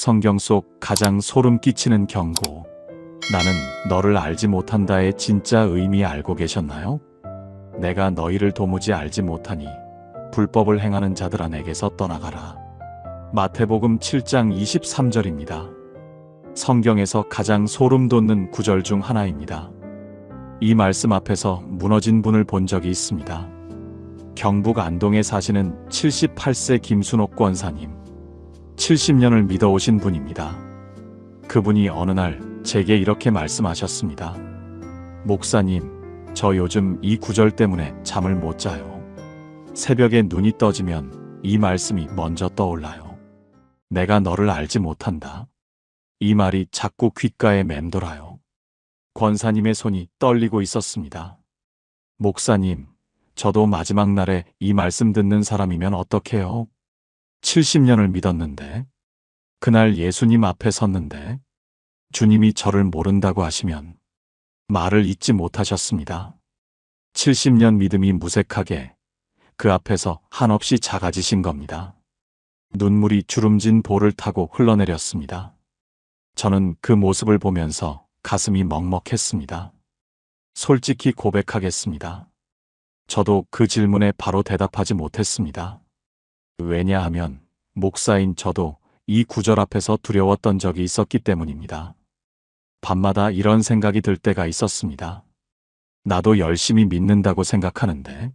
성경 속 가장 소름 끼치는 경고. 나는 너를 알지 못한다의 진짜 의미 알고 계셨나요? 내가 너희를 도무지 알지 못하니 불법을 행하는 자들아 내게서 떠나가라. 마태복음 7장 23절입니다. 성경에서 가장 소름 돋는 구절 중 하나입니다. 이 말씀 앞에서 무너진 분을 본 적이 있습니다. 경북 안동에 사시는 78세 김순옥 권사님. 70년을 믿어오신 분입니다. 그분이 어느 날 제게 이렇게 말씀하셨습니다. 목사님, 저 요즘 이 구절 때문에 잠을 못 자요. 새벽에 눈이 떠지면 이 말씀이 먼저 떠올라요. 내가 너를 알지 못한다. 이 말이 자꾸 귓가에 맴돌아요. 권사님의 손이 떨리고 있었습니다. 목사님, 저도 마지막 날에 이 말씀 듣는 사람이면 어떡해요? 70년을 믿었는데, 그날 예수님 앞에 섰는데, 주님이 저를 모른다고 하시면 말을 잇지 못하셨습니다. 70년 믿음이 무색하게 그 앞에서 한없이 작아지신 겁니다. 눈물이 주름진 볼을 타고 흘러내렸습니다. 저는 그 모습을 보면서 가슴이 먹먹했습니다. 솔직히 고백하겠습니다. 저도 그 질문에 바로 대답하지 못했습니다. 왜냐하면 목사인 저도 이 구절 앞에서 두려웠던 적이 있었기 때문입니다. 밤마다 이런 생각이 들 때가 있었습니다. 나도 열심히 믿는다고 생각하는데,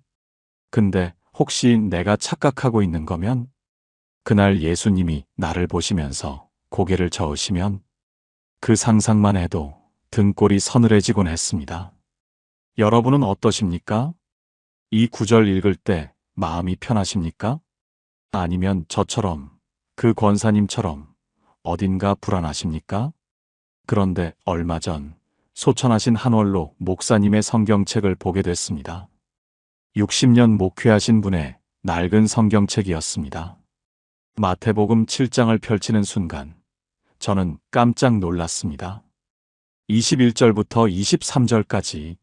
근데 혹시 내가 착각하고 있는 거면? 그날 예수님이 나를 보시면서 고개를 저으시면 그 상상만 해도 등골이 서늘해지곤 했습니다. 여러분은 어떠십니까? 이 구절 읽을 때 마음이 편하십니까? 아니면 저처럼, 그 권사님처럼 어딘가 불안하십니까? 그런데 얼마 전 소천하신 한월로 목사님의 성경책을 보게 됐습니다. 60년 목회하신 분의 낡은 성경책이었습니다. 마태복음 7장을 펼치는 순간 저는 깜짝 놀랐습니다. 21절부터 23절까지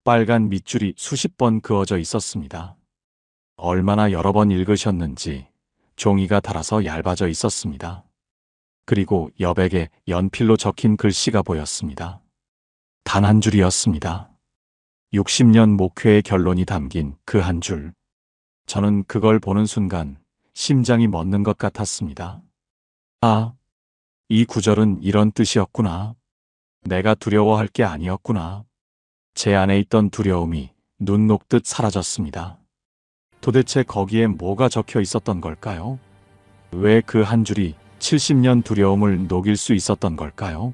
빨간 밑줄이 수십 번 그어져 있었습니다. 얼마나 여러 번 읽으셨는지 종이가 닳아서 얇아져 있었습니다. 그리고 여백에 연필로 적힌 글씨가 보였습니다. 단 한 줄이었습니다. 60년 목회의 결론이 담긴 그 한 줄. 저는 그걸 보는 순간 심장이 멎는 것 같았습니다. 아, 이 구절은 이런 뜻이었구나. 내가 두려워할 게 아니었구나. 제 안에 있던 두려움이 눈 녹듯 사라졌습니다. 도대체 거기에 뭐가 적혀 있었던 걸까요? 왜 그 한 줄이 70년 두려움을 녹일 수 있었던 걸까요?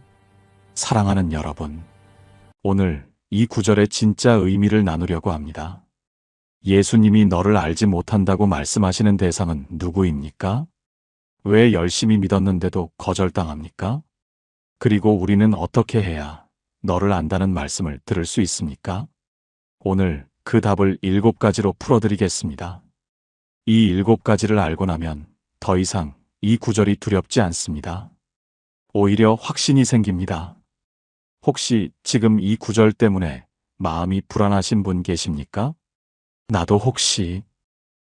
사랑하는 여러분, 오늘 이 구절의 진짜 의미를 나누려고 합니다. 예수님이 너를 알지 못한다고 말씀하시는 대상은 누구입니까? 왜 열심히 믿었는데도 거절당합니까? 그리고 우리는 어떻게 해야 너를 안다는 말씀을 들을 수 있습니까? 오늘 그 답을 7가지로 풀어드리겠습니다. 이 7가지를 알고 나면 더 이상 이 구절이 두렵지 않습니다. 오히려 확신이 생깁니다. 혹시 지금 이 구절 때문에 마음이 불안하신 분 계십니까? 나도 혹시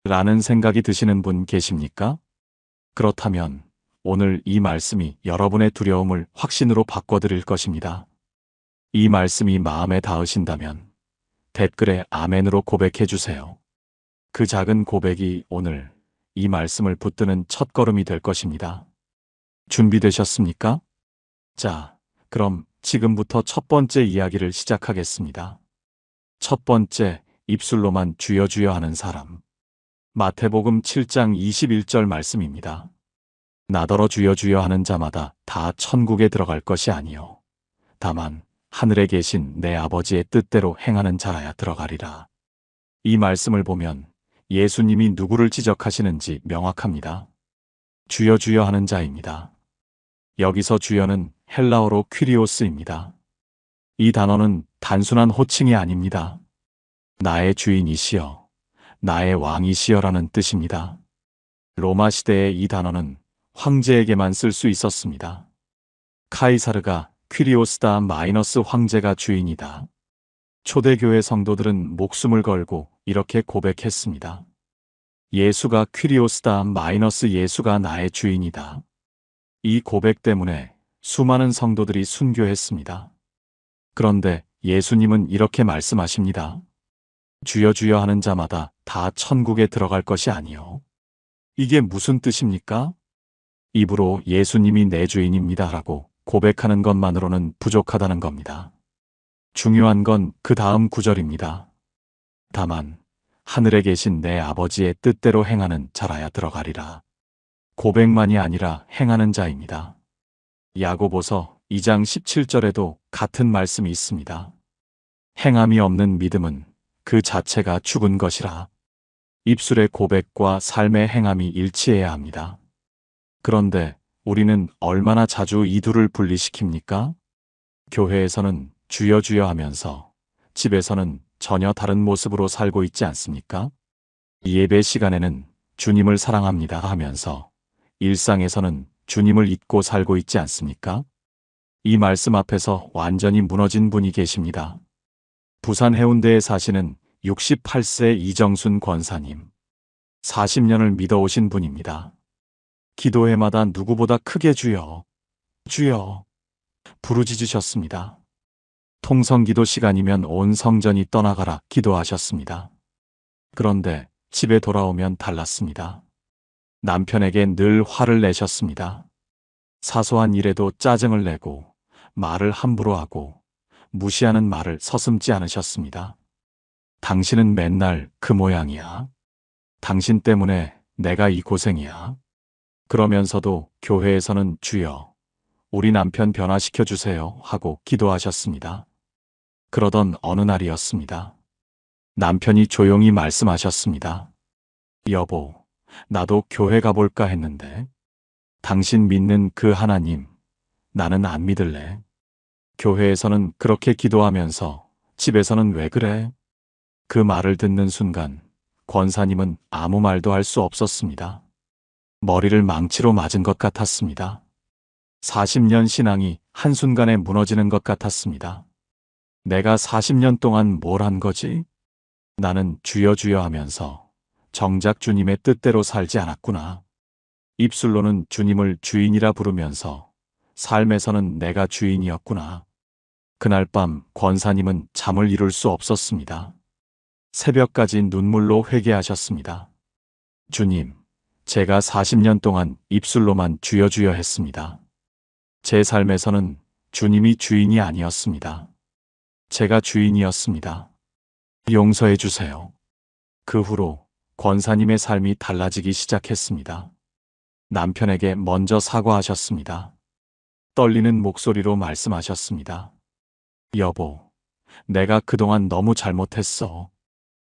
라는 생각이 드시는 분 계십니까? 그렇다면 오늘 이 말씀이 여러분의 두려움을 확신으로 바꿔드릴 것입니다. 이 말씀이 마음에 닿으신다면 댓글에 아멘으로 고백해 주세요. 그 작은 고백이 오늘 이 말씀을 붙드는 첫걸음이 될 것입니다. 준비되셨습니까? 자, 그럼 지금부터 첫 번째 이야기를 시작하겠습니다. 첫 번째, 입술로만 주여 주여 하는 사람. 마태복음 7장 21절 말씀입니다. 나더러 주여 주여 하는 자마다 다 천국에 들어갈 것이 아니요 다만 하늘에 계신 내 아버지의 뜻대로 행하는 자라야 들어가리라. 이 말씀을 보면 예수님이 누구를 지적하시는지 명확합니다. 주여 주여 하는 자입니다. 여기서 주여는 헬라어로 퀴리오스입니다. 이 단어는 단순한 호칭이 아닙니다. 나의 주인이시여, 나의 왕이시여라는 뜻입니다. 로마 시대의 이 단어는 황제에게만 쓸 수 있었습니다. 카이사르가 퀴리오스다 마이너스 황제가 주인이다. 초대교회 성도들은 목숨을 걸고 이렇게 고백했습니다. 예수가 퀴리오스다 마이너스 예수가 나의 주인이다. 이 고백 때문에 수많은 성도들이 순교했습니다. 그런데 예수님은 이렇게 말씀하십니다. 주여 주여 하는 자마다 다 천국에 들어갈 것이 아니요. 이게 무슨 뜻입니까? 입으로 예수님이 내 주인입니다 라고 고백하는 것만으로는 부족하다는 겁니다. 중요한 건 그 다음 구절입니다. 다만 하늘에 계신 내 아버지의 뜻대로 행하는 자라야 들어가리라. 고백만이 아니라 행하는 자입니다. 야고보서 2장 17절에도 같은 말씀이 있습니다. 행함이 없는 믿음은 그 자체가 죽은 것이라. 입술의 고백과 삶의 행함이 일치해야 합니다. 그런데 우리는 얼마나 자주 이 둘을 분리시킵니까? 교회에서는 주여 주여 하면서 집에서는 전혀 다른 모습으로 살고 있지 않습니까? 예배 시간에는 주님을 사랑합니다 하면서 일상에서는 주님을 잊고 살고 있지 않습니까? 이 말씀 앞에서 완전히 무너진 분이 계십니다. 부산 해운대에 사시는 68세 이정순 권사님. 40년을 믿어오신 분입니다. 기도회마다 누구보다 크게 주여, 주여 부르짖으셨습니다. 통성기도 시간이면 온 성전이 떠나가라 기도하셨습니다. 그런데 집에 돌아오면 달랐습니다. 남편에게 늘 화를 내셨습니다. 사소한 일에도 짜증을 내고 말을 함부로 하고 무시하는 말을 서슴지 않으셨습니다. 당신은 맨날 그 모양이야. 당신 때문에 내가 이 고생이야. 그러면서도 교회에서는 주여, 우리 남편 변화시켜 주세요 하고 기도하셨습니다. 그러던 어느 날이었습니다. 남편이 조용히 말씀하셨습니다. 여보, 나도 교회 가볼까 했는데 당신 믿는 그 하나님, 나는 안 믿을래. 교회에서는 그렇게 기도하면서 집에서는 왜 그래? 그 말을 듣는 순간 권사님은 아무 말도 할 수 없었습니다. 머리를 망치로 맞은 것 같았습니다. 40년 신앙이 한순간에 무너지는 것 같았습니다. 내가 40년 동안 뭘 한 거지? 나는 주여 주여 하면서 정작 주님의 뜻대로 살지 않았구나. 입술로는 주님을 주인이라 부르면서 삶에서는 내가 주인이었구나. 그날 밤 권사님은 잠을 이룰 수 없었습니다. 새벽까지 눈물로 회개하셨습니다. 주님, 제가 40년 동안 입술로만 주여 주여 했습니다. 제 삶에서는 주님이 주인이 아니었습니다. 제가 주인이었습니다. 용서해 주세요. 그 후로 권사님의 삶이 달라지기 시작했습니다. 남편에게 먼저 사과하셨습니다. 떨리는 목소리로 말씀하셨습니다. 여보, 내가 그동안 너무 잘못했어.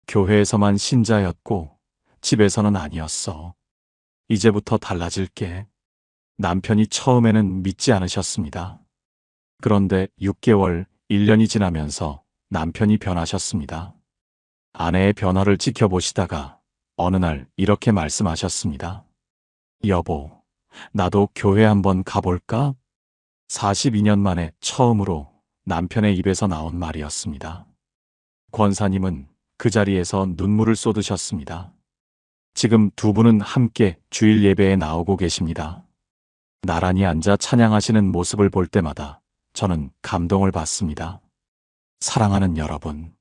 교회에서만 신자였고 집에서는 아니었어. 이제부터 달라질게. 남편이 처음에는 믿지 않으셨습니다. 그런데 6개월, 1년이 지나면서 남편이 변하셨습니다. 아내의 변화를 지켜보시다가 어느 날 이렇게 말씀하셨습니다. 여보, 나도 교회 한번 가볼까? 42년 만에 처음으로 남편의 입에서 나온 말이었습니다. 권사님은 그 자리에서 눈물을 쏟으셨습니다. 지금 두 분은 함께 주일 예배에 나오고 계십니다. 나란히 앉아 찬양하시는 모습을 볼 때마다 저는 감동을 받습니다. 사랑하는 여러분,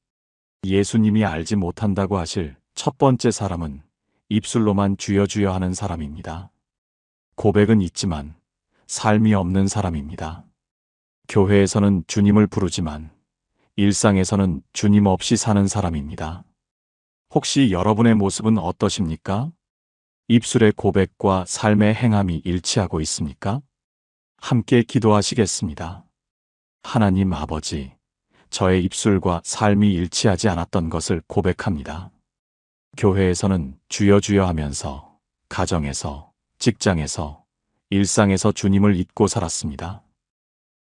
예수님이 알지 못한다고 하실 첫 번째 사람은 입술로만 주여 주여 하는 사람입니다. 고백은 있지만 삶이 없는 사람입니다. 교회에서는 주님을 부르지만 일상에서는 주님 없이 사는 사람입니다. 혹시 여러분의 모습은 어떠십니까? 입술의 고백과 삶의 행함이 일치하고 있습니까? 함께 기도하시겠습니다. 하나님 아버지, 저의 입술과 삶이 일치하지 않았던 것을 고백합니다. 교회에서는 주여 주여 하면서 가정에서, 직장에서, 일상에서 주님을 잊고 살았습니다.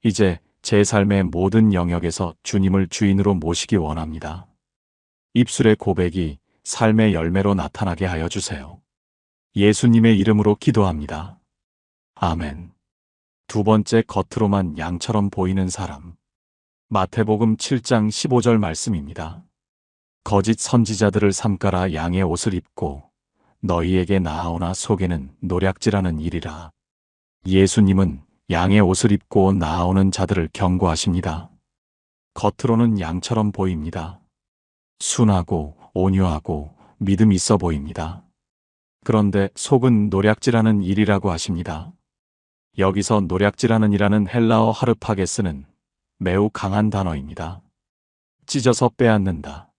이제 제 삶의 모든 영역에서 주님을 주인으로 모시기 원합니다. 입술의 고백이 삶의 열매로 나타나게 하여 주세요. 예수님의 이름으로 기도합니다. 아멘. 두 번째, 겉으로만 양처럼 보이는 사람. 마태복음 7장 15절 말씀입니다. 거짓 선지자들을 삼가라 양의 옷을 입고 너희에게 나아오나 속에는 노략질하는 일이라. 예수님은 양의 옷을 입고 나아오는 자들을 경고하십니다. 겉으로는 양처럼 보입니다. 순하고 온유하고 믿음 있어 보입니다. 그런데 속은 노략질하는 일이라고 하십니다. 여기서 노략질하는 이라는 헬라어 하르파게스는 매우 강한 단어입니다. 찢어서 빼앗는다.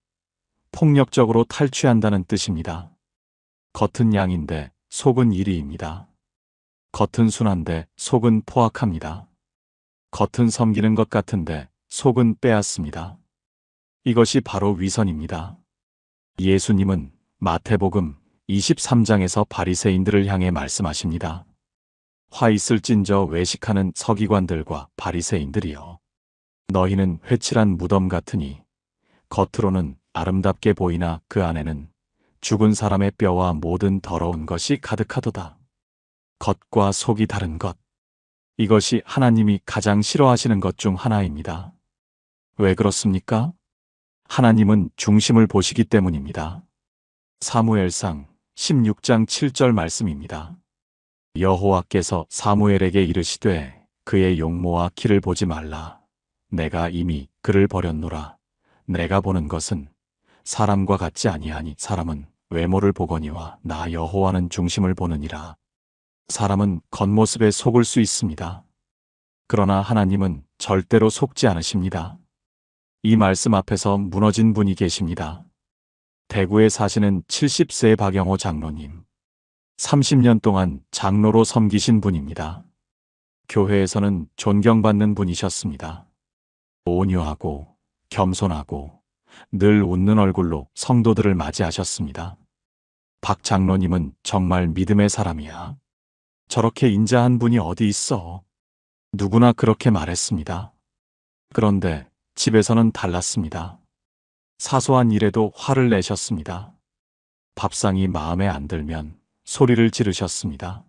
폭력적으로 탈취한다는 뜻입니다. 겉은 양인데 속은 이리입니다. 겉은 순한데 속은 포악합니다. 겉은 섬기는 것 같은데 속은 빼앗습니다. 이것이 바로 위선입니다. 예수님은 마태복음 23장에서 바리새인들을 향해 말씀하십니다. 화 있을진저 외식하는 서기관들과 바리새인들이여, 너희는 회칠한 무덤 같으니 겉으로는 아름답게 보이나 그 안에는 죽은 사람의 뼈와 모든 더러운 것이 가득하도다. 겉과 속이 다른 것, 이것이 하나님이 가장 싫어하시는 것 중 하나입니다. 왜 그렇습니까? 하나님은 중심을 보시기 때문입니다. 사무엘상 16장 7절 말씀입니다. 여호와께서 사무엘에게 이르시되 그의 용모와 키를 보지 말라. 내가 이미 그를 버렸노라. 내가 보는 것은 사람과 같지 아니하니 사람은 외모를 보거니와 나 여호와는 중심을 보느니라. 사람은 겉모습에 속을 수 있습니다. 그러나 하나님은 절대로 속지 않으십니다. 이 말씀 앞에서 무너진 분이 계십니다. 대구에 사시는 70세 박영호 장로님. 30년 동안 장로로 섬기신 분입니다. 교회에서는 존경받는 분이셨습니다. 온유하고 겸손하고 늘 웃는 얼굴로 성도들을 맞이하셨습니다. 박 장로님은 정말 믿음의 사람이야. 저렇게 인자한 분이 어디 있어? 누구나 그렇게 말했습니다. 그런데 집에서는 달랐습니다. 사소한 일에도 화를 내셨습니다. 밥상이 마음에 안 들면 소리를 지르셨습니다.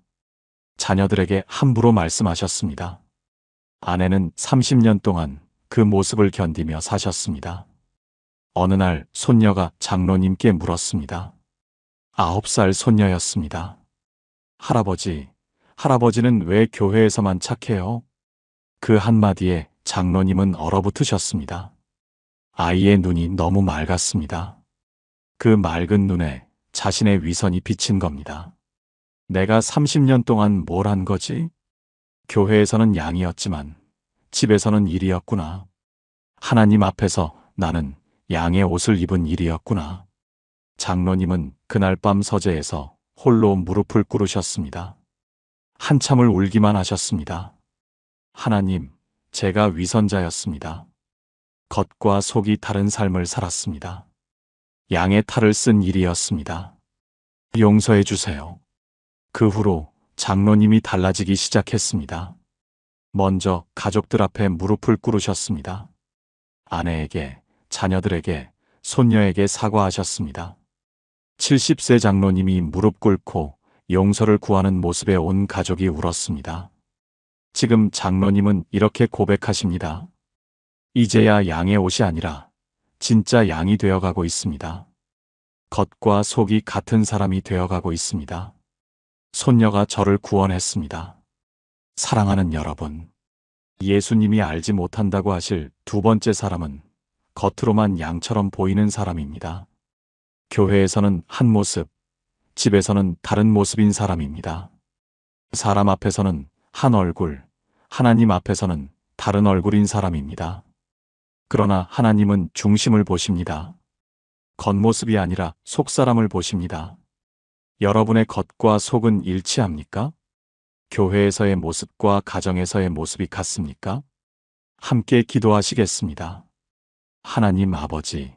자녀들에게 함부로 말씀하셨습니다. 아내는 30년 동안 그 모습을 견디며 사셨습니다. 어느 날 손녀가 장로님께 물었습니다. 9살 손녀였습니다. 할아버지는 왜 교회에서만 착해요? 그 한마디에 장로님은 얼어붙으셨습니다. 아이의 눈이 너무 맑았습니다. 그 맑은 눈에 자신의 위선이 비친 겁니다. 내가 30년 동안 뭘 한 거지? 교회에서는 양이었지만 집에서는 일이었구나. 하나님 앞에서 나는 양의 옷을 입은 일이었구나. 장로님은 그날 밤 서재에서 홀로 무릎을 꿇으셨습니다. 한참을 울기만 하셨습니다. 하나님, 제가 위선자였습니다. 겉과 속이 다른 삶을 살았습니다. 양의 탈을 쓴 일이었습니다. 용서해 주세요. 그 후로 장로님이 달라지기 시작했습니다. 먼저 가족들 앞에 무릎을 꿇으셨습니다. 아내에게, 자녀들에게, 손녀에게 사과하셨습니다. 70세 장로님이 무릎 꿇고 용서를 구하는 모습에 온 가족이 울었습니다. 지금 장로님은 이렇게 고백하십니다. 이제야 양의 옷이 아니라 진짜 양이 되어가고 있습니다. 겉과 속이 같은 사람이 되어가고 있습니다. 손녀가 저를 구원했습니다. 사랑하는 여러분, 예수님이 알지 못한다고 하실 두 번째 사람은 겉으로만 양처럼 보이는 사람입니다. 교회에서는 한 모습, 집에서는 다른 모습인 사람입니다. 사람 앞에서는 한 얼굴, 하나님 앞에서는 다른 얼굴인 사람입니다. 그러나 하나님은 중심을 보십니다. 겉모습이 아니라 속사람을 보십니다. 여러분의 겉과 속은 일치합니까? 교회에서의 모습과 가정에서의 모습이 같습니까? 함께 기도하시겠습니다. 하나님 아버지,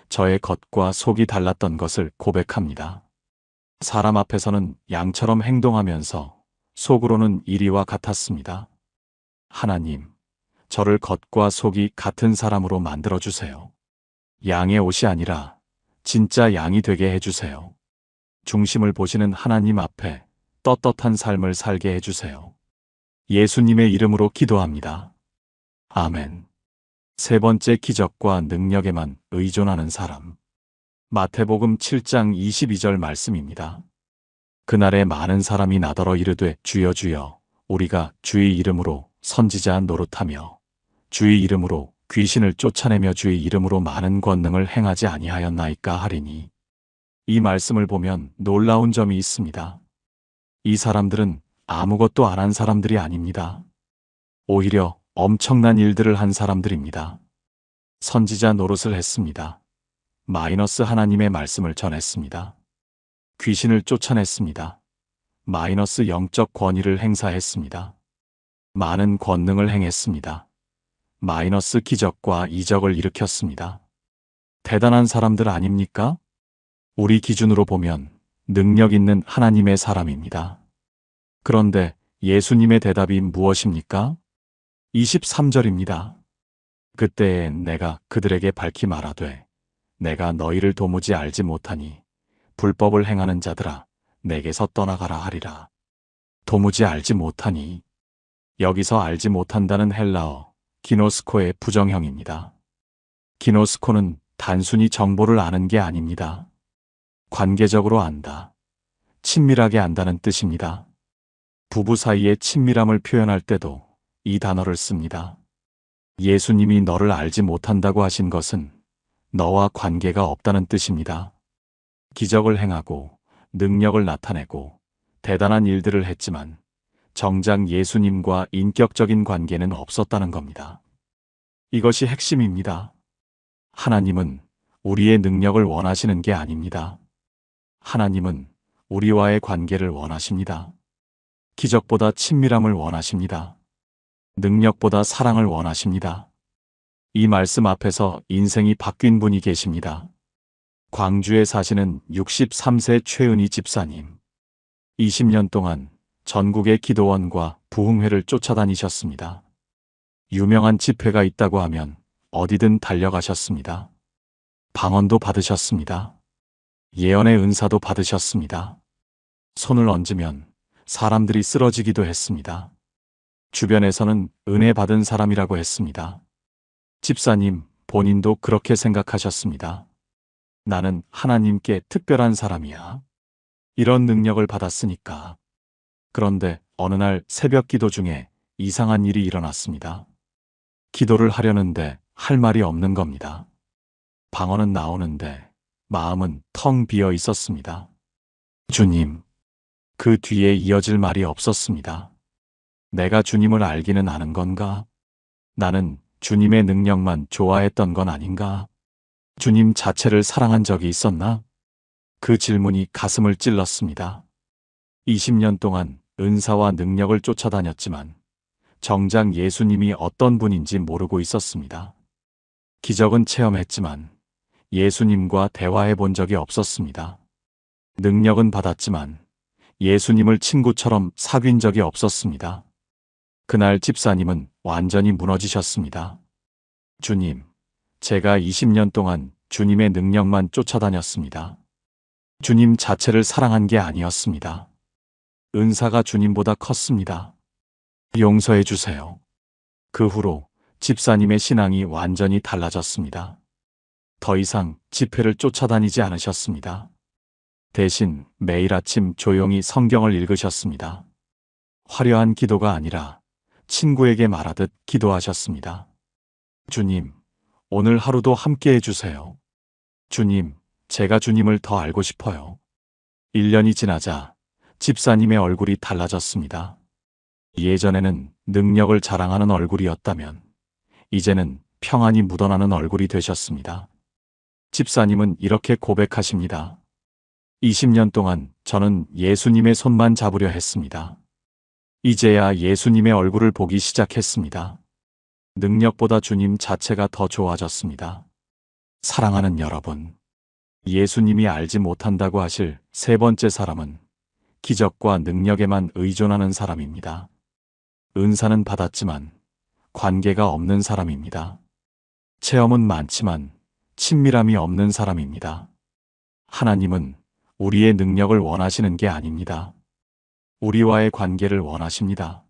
저의 겉과 속이 달랐던 것을 고백합니다. 사람 앞에서는 양처럼 행동하면서 속으로는 이리와 같았습니다. 하나님, 저를 겉과 속이 같은 사람으로 만들어주세요. 양의 옷이 아니라 진짜 양이 되게 해주세요. 중심을 보시는 하나님 앞에 떳떳한 삶을 살게 해주세요. 예수님의 이름으로 기도합니다. 아멘. 세 번째 기적과 능력에만 의존하는 사람. 마태복음 7장 22절 말씀입니다. 그날에 많은 사람이 나더러 이르되 주여 주여 우리가 주의 이름으로 선지자 노릇하며 주의 이름으로 귀신을 쫓아내며 주의 이름으로 많은 권능을 행하지 아니하였나이까 하리니. 이 말씀을 보면 놀라운 점이 있습니다. 이 사람들은 아무것도 안 한 사람들이 아닙니다. 오히려 엄청난 일들을 한 사람들입니다. 선지자 노릇을 했습니다. 마이너스 하나님의 말씀을 전했습니다. 귀신을 쫓아냈습니다. 마이너스 영적 권위를 행사했습니다. 많은 권능을 행했습니다. 마이너스 기적과 이적을 일으켰습니다. 대단한 사람들 아닙니까? 우리 기준으로 보면 능력 있는 하나님의 사람입니다. 그런데 예수님의 대답이 무엇입니까? 23절입니다. 그때에 내가 그들에게 밝히 말하되 내가 너희를 도무지 알지 못하니 불법을 행하는 자들아 내게서 떠나가라 하리라. 도무지 알지 못하니, 여기서 알지 못한다는 헬라어 기노스코의 부정형입니다. 기노스코는 단순히 정보를 아는 게 아닙니다. 관계적으로 안다, 친밀하게 안다는 뜻입니다. 부부 사이의 친밀함을 표현할 때도 이 단어를 씁니다. 예수님이 너를 알지 못한다고 하신 것은 너와 관계가 없다는 뜻입니다. 기적을 행하고 능력을 나타내고 대단한 일들을 했지만 정작 예수님과 인격적인 관계는 없었다는 겁니다. 이것이 핵심입니다. 하나님은 우리의 능력을 원하시는 게 아닙니다. 하나님은 우리와의 관계를 원하십니다. 기적보다 친밀함을 원하십니다. 능력보다 사랑을 원하십니다. 이 말씀 앞에서 인생이 바뀐 분이 계십니다. 광주에 사시는 63세 최은희 집사님. 20년 동안 전국의 기도원과 부흥회를 쫓아다니셨습니다. 유명한 집회가 있다고 하면 어디든 달려가셨습니다. 방언도 받으셨습니다. 예언의 은사도 받으셨습니다. 손을 얹으면 사람들이 쓰러지기도 했습니다. 주변에서는 은혜 받은 사람이라고 했습니다. 집사님 본인도 그렇게 생각하셨습니다. 나는 하나님께 특별한 사람이야. 이런 능력을 받았으니까. 그런데 어느 날 새벽 기도 중에 이상한 일이 일어났습니다. 기도를 하려는데 할 말이 없는 겁니다. 방언은 나오는데 마음은 텅 비어 있었습니다. 주님, 그 뒤에 이어질 말이 없었습니다. 내가 주님을 알기는 아는 건가? 나는 주님의 능력만 좋아했던 건 아닌가? 주님 자체를 사랑한 적이 있었나? 그 질문이 가슴을 찔렀습니다. 20년 동안 은사와 능력을 쫓아다녔지만 정작 예수님이 어떤 분인지 모르고 있었습니다. 기적은 체험했지만 예수님과 대화해 본 적이 없었습니다. 능력은 받았지만 예수님을 친구처럼 사귄 적이 없었습니다. 그날 집사님은 완전히 무너지셨습니다. 주님, 제가 20년 동안 주님의 능력만 쫓아다녔습니다. 주님 자체를 사랑한 게 아니었습니다. 은사가 주님보다 컸습니다. 용서해 주세요. 그 후로 집사님의 신앙이 완전히 달라졌습니다. 더 이상 집회를 쫓아다니지 않으셨습니다. 대신 매일 아침 조용히 성경을 읽으셨습니다. 화려한 기도가 아니라 친구에게 말하듯 기도하셨습니다. 주님, 오늘 하루도 함께 해주세요. 주님, 제가 주님을 더 알고 싶어요. 1년이 지나자 집사님의 얼굴이 달라졌습니다. 예전에는 능력을 자랑하는 얼굴이었다면 이제는 평안이 묻어나는 얼굴이 되셨습니다. 집사님은 이렇게 고백하십니다. 20년 동안 저는 예수님의 손만 잡으려 했습니다. 이제야 예수님의 얼굴을 보기 시작했습니다. 능력보다 주님 자체가 더 좋아졌습니다. 사랑하는 여러분, 예수님이 알지 못한다고 하실 세 번째 사람은 기적과 능력에만 의존하는 사람입니다. 은사는 받았지만 관계가 없는 사람입니다. 체험은 많지만 친밀함이 없는 사람입니다. 하나님은 우리의 능력을 원하시는 게 아닙니다. 우리와의 관계를 원하십니다.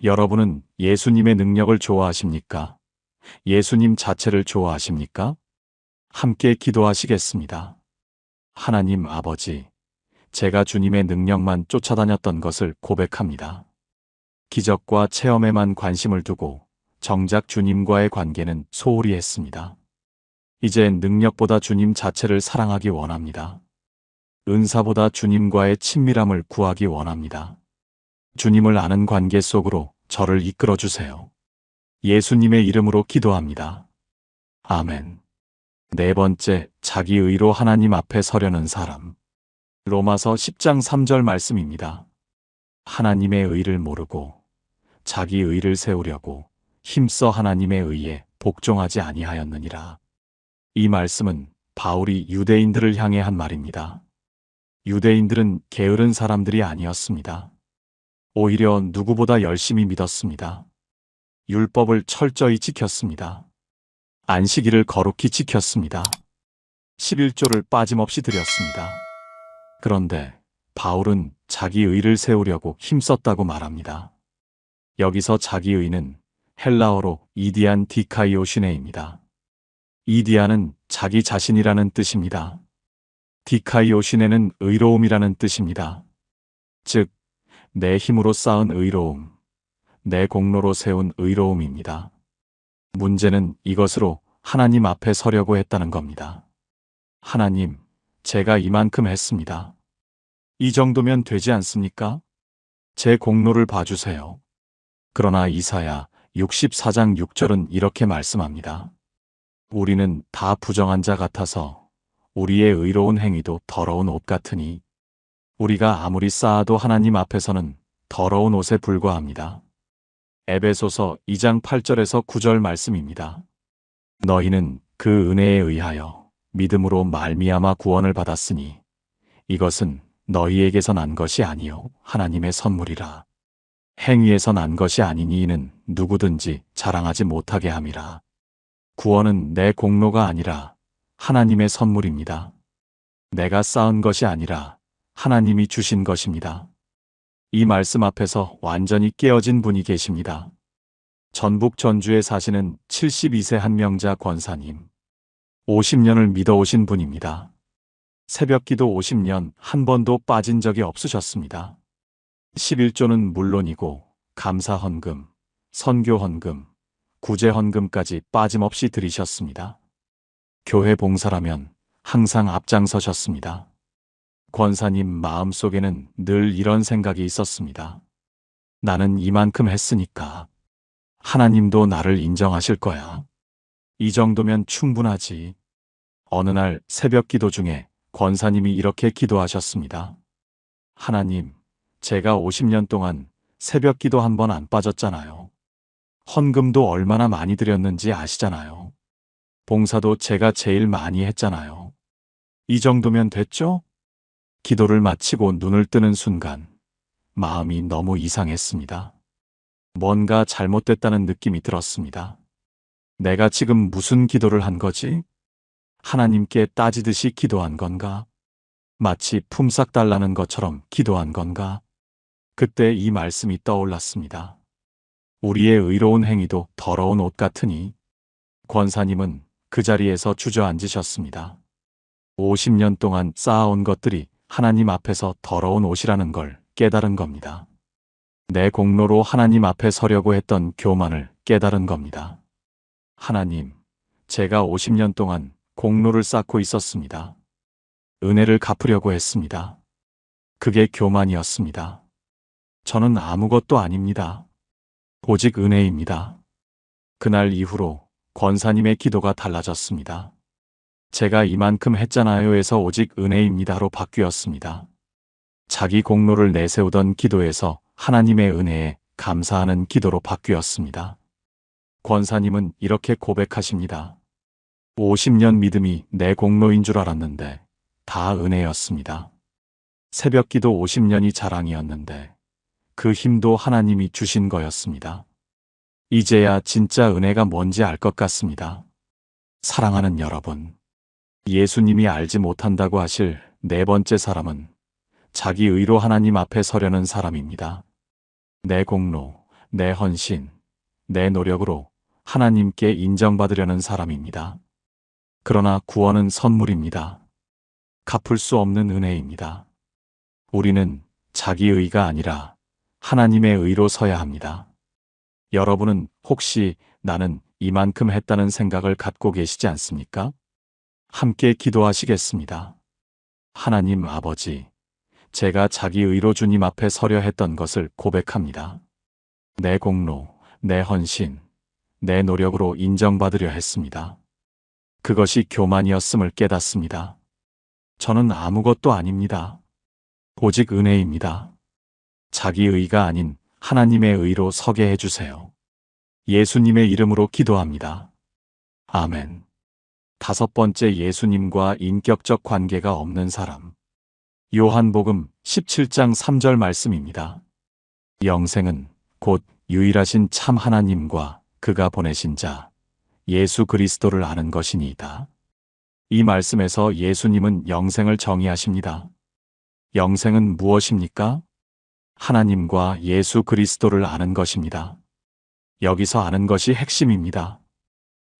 여러분은 예수님의 능력을 좋아하십니까? 예수님 자체를 좋아하십니까? 함께 기도하시겠습니다. 하나님 아버지, 제가 주님의 능력만 쫓아다녔던 것을 고백합니다. 기적과 체험에만 관심을 두고 정작 주님과의 관계는 소홀히 했습니다. 이제 능력보다 주님 자체를 사랑하기 원합니다. 은사보다 주님과의 친밀함을 구하기 원합니다. 주님을 아는 관계 속으로 저를 이끌어 주세요. 예수님의 이름으로 기도합니다. 아멘. 네 번째, 자기 의로 하나님 앞에 서려는 사람. 로마서 10장 3절 말씀입니다. 하나님의 의를 모르고 자기 의를 세우려고 힘써 하나님의 의에 복종하지 아니하였느니라. 이 말씀은 바울이 유대인들을 향해 한 말입니다. 유대인들은 게으른 사람들이 아니었습니다. 오히려 누구보다 열심히 믿었습니다. 율법을 철저히 지켰습니다. 안식일을 거룩히 지켰습니다. 11조를 빠짐없이 드렸습니다. 그런데 바울은 자기 의를 세우려고 힘썼다고 말합니다. 여기서 자기 의는 헬라어로 이디안 디카이오시네입니다. 이디안은 자기 자신이라는 뜻입니다. 디카이오시네는 의로움이라는 뜻입니다. 즉, 내 힘으로 쌓은 의로움, 내 공로로 세운 의로움입니다. 문제는 이것으로 하나님 앞에 서려고 했다는 겁니다. 하나님, 제가 이만큼 했습니다. 이 정도면 되지 않습니까? 제 공로를 봐주세요. 그러나 이사야 64장 6절은 이렇게 말씀합니다. 우리는 다 부정한 자 같아서 우리의 의로운 행위도 더러운 옷 같으니 우리가 아무리 쌓아도 하나님 앞에서는 더러운 옷에 불과합니다. 에베소서 2장 8절에서 9절 말씀입니다. 너희는 그 은혜에 의하여 믿음으로 말미암아 구원을 받았으니 이것은 너희에게서 난 것이 아니요 하나님의 선물이라. 행위에서 난 것이 아니니 이는 누구든지 자랑하지 못하게 함이라. 구원은 내 공로가 아니라 하나님의 선물입니다. 내가 쌓은 것이 아니라 하나님이 주신 것입니다. 이 말씀 앞에서 완전히 깨어진 분이 계십니다. 전북 전주에 사시는 72세 한명자 권사님. 50년을 믿어오신 분입니다. 새벽기도 50년 한 번도 빠진 적이 없으셨습니다. 11조는 물론이고 감사헌금, 선교헌금, 구제헌금까지 빠짐없이 드리셨습니다. 교회 봉사라면 항상 앞장서셨습니다. 권사님 마음속에는 늘 이런 생각이 있었습니다. 나는 이만큼 했으니까 하나님도 나를 인정하실 거야. 이 정도면 충분하지. 어느 날 새벽 기도 중에 권사님이 이렇게 기도하셨습니다. 하나님, 제가 50년 동안 새벽 기도 한 번 안 빠졌잖아요. 헌금도 얼마나 많이 드렸는지 아시잖아요. 봉사도 제가 제일 많이 했잖아요. 이 정도면 됐죠? 기도를 마치고 눈을 뜨는 순간 마음이 너무 이상했습니다. 뭔가 잘못됐다는 느낌이 들었습니다. 내가 지금 무슨 기도를 한 거지? 하나님께 따지듯이 기도한 건가? 마치 품삯 달라는 것처럼 기도한 건가? 그때 이 말씀이 떠올랐습니다. 우리의 의로운 행위도 더러운 옷 같으니. 권사님은 그 자리에서 주저앉으셨습니다. 50년 동안 쌓아온 것들이 하나님 앞에서 더러운 옷이라는 걸 깨달은 겁니다. 내 공로로 하나님 앞에 서려고 했던 교만을 깨달은 겁니다. 하나님, 제가 50년 동안 공로를 쌓고 있었습니다. 은혜를 갚으려고 했습니다. 그게 교만이었습니다. 저는 아무것도 아닙니다. 오직 은혜입니다. 그날 이후로 권사님의 기도가 달라졌습니다. 제가 이만큼 했잖아요에서 오직 은혜입니다로 바뀌었습니다. 자기 공로를 내세우던 기도에서 하나님의 은혜에 감사하는 기도로 바뀌었습니다. 권사님은 이렇게 고백하십니다. 50년 믿음이 내 공로인 줄 알았는데 다 은혜였습니다. 새벽 기도 50년이 자랑이었는데 그 힘도 하나님이 주신 거였습니다. 이제야 진짜 은혜가 뭔지 알 것 같습니다. 사랑하는 여러분, 예수님이 알지 못한다고 하실 네 번째 사람은 자기 의로 하나님 앞에 서려는 사람입니다. 내 공로, 내 헌신, 내 노력으로 하나님께 인정받으려는 사람입니다. 그러나 구원은 선물입니다. 갚을 수 없는 은혜입니다. 우리는 자기 의가 아니라 하나님의 의로 서야 합니다. 여러분은 혹시 나는 이만큼 했다는 생각을 갖고 계시지 않습니까? 함께 기도하시겠습니다. 하나님 아버지, 제가 자기 의로 주님 앞에 서려 했던 것을 고백합니다. 내 공로, 내 헌신, 내 노력으로 인정받으려 했습니다. 그것이 교만이었음을 깨닫습니다. 저는 아무것도 아닙니다. 오직 은혜입니다. 자기 의가 아닌 하나님의 의로 서게 해주세요. 예수님의 이름으로 기도합니다. 아멘. 5번째, 예수님과 인격적 관계가 없는 사람. 요한복음 17장 3절 말씀입니다. 영생은 곧 유일하신 참 하나님과 그가 보내신 자 예수 그리스도를 아는 것이니이다. 이 말씀에서 예수님은 영생을 정의하십니다. 영생은 무엇입니까? 하나님과 예수 그리스도를 아는 것입니다. 여기서 아는 것이 핵심입니다.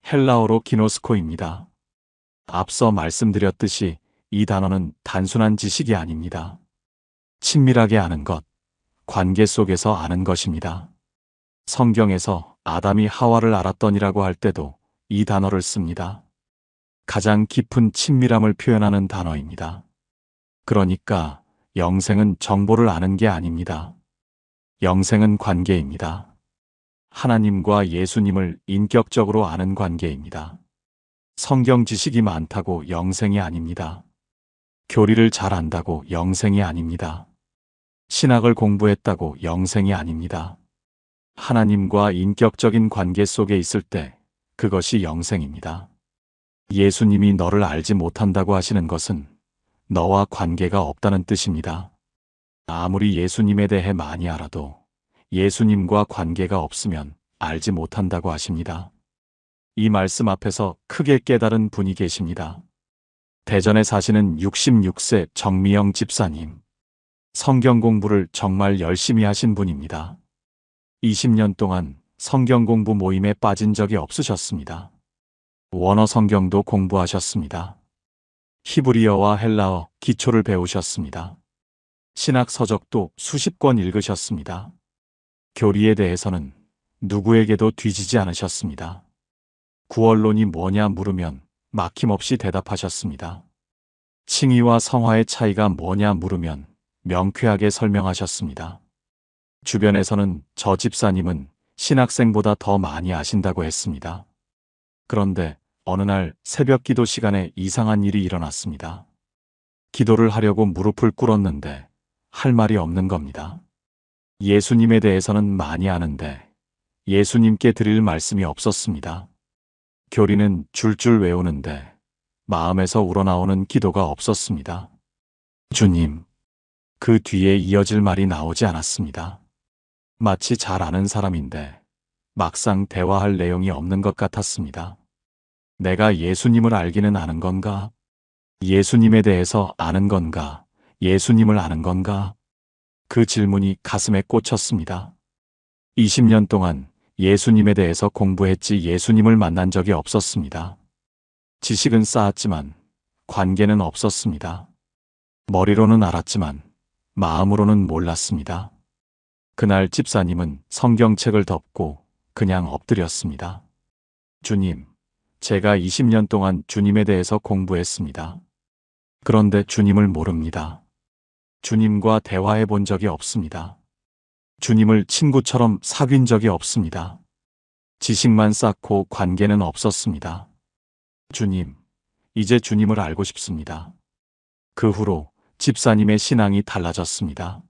헬라어로 기노스코입니다. 앞서 말씀드렸듯이 이 단어는 단순한 지식이 아닙니다. 친밀하게 아는 것, 관계 속에서 아는 것입니다. 성경에서 아담이 하와를 알았더니라고 할 때도 이 단어를 씁니다. 가장 깊은 친밀함을 표현하는 단어입니다. 그러니까 영생은 정보를 아는 게 아닙니다. 영생은 관계입니다. 하나님과 예수님을 인격적으로 아는 관계입니다. 성경 지식이 많다고 영생이 아닙니다. 교리를 잘 안다고 영생이 아닙니다. 신학을 공부했다고 영생이 아닙니다. 하나님과 인격적인 관계 속에 있을 때 그것이 영생입니다. 예수님이 너를 알지 못한다고 하시는 것은 너와 관계가 없다는 뜻입니다. 아무리 예수님에 대해 많이 알아도 예수님과 관계가 없으면 알지 못한다고 하십니다. 이 말씀 앞에서 크게 깨달은 분이 계십니다. 대전에 사시는 66세 정미영 집사님. 성경 공부를 정말 열심히 하신 분입니다. 20년 동안 성경 공부 모임에 빠진 적이 없으셨습니다. 원어 성경도 공부하셨습니다. 히브리어와 헬라어 기초를 배우셨습니다. 신학 서적도 수십 권 읽으셨습니다. 교리에 대해서는 누구에게도 뒤지지 않으셨습니다. 구원론이 뭐냐 물으면 막힘없이 대답하셨습니다. 칭의와 성화의 차이가 뭐냐 물으면 명쾌하게 설명하셨습니다. 주변에서는 저 집사님은 신학생보다 더 많이 아신다고 했습니다. 그런데 어느 날 새벽 기도 시간에 이상한 일이 일어났습니다. 기도를 하려고 무릎을 꿇었는데 할 말이 없는 겁니다. 예수님에 대해서는 많이 아는데 예수님께 드릴 말씀이 없었습니다. 교리는 줄줄 외우는데 마음에서 우러나오는 기도가 없었습니다. 주님, 그 뒤에 이어질 말이 나오지 않았습니다. 마치 잘 아는 사람인데 막상 대화할 내용이 없는 것 같았습니다. 내가 예수님을 알기는 아는 건가? 예수님에 대해서 아는 건가? 예수님을 아는 건가? 그 질문이 가슴에 꽂혔습니다. 20년 동안 예수님에 대해서 공부했지 예수님을 만난 적이 없었습니다. 지식은 쌓았지만 관계는 없었습니다. 머리로는 알았지만 마음으로는 몰랐습니다. 그날 집사님은 성경책을 덮고 그냥 엎드렸습니다. 주님, 제가 20년 동안 주님에 대해서 공부했습니다. 그런데 주님을 모릅니다. 주님과 대화해 본 적이 없습니다. 주님을 친구처럼 사귄 적이 없습니다. 지식만 쌓고 관계는 없었습니다. 주님, 이제 주님을 알고 싶습니다. 그 후로 집사님의 신앙이 달라졌습니다.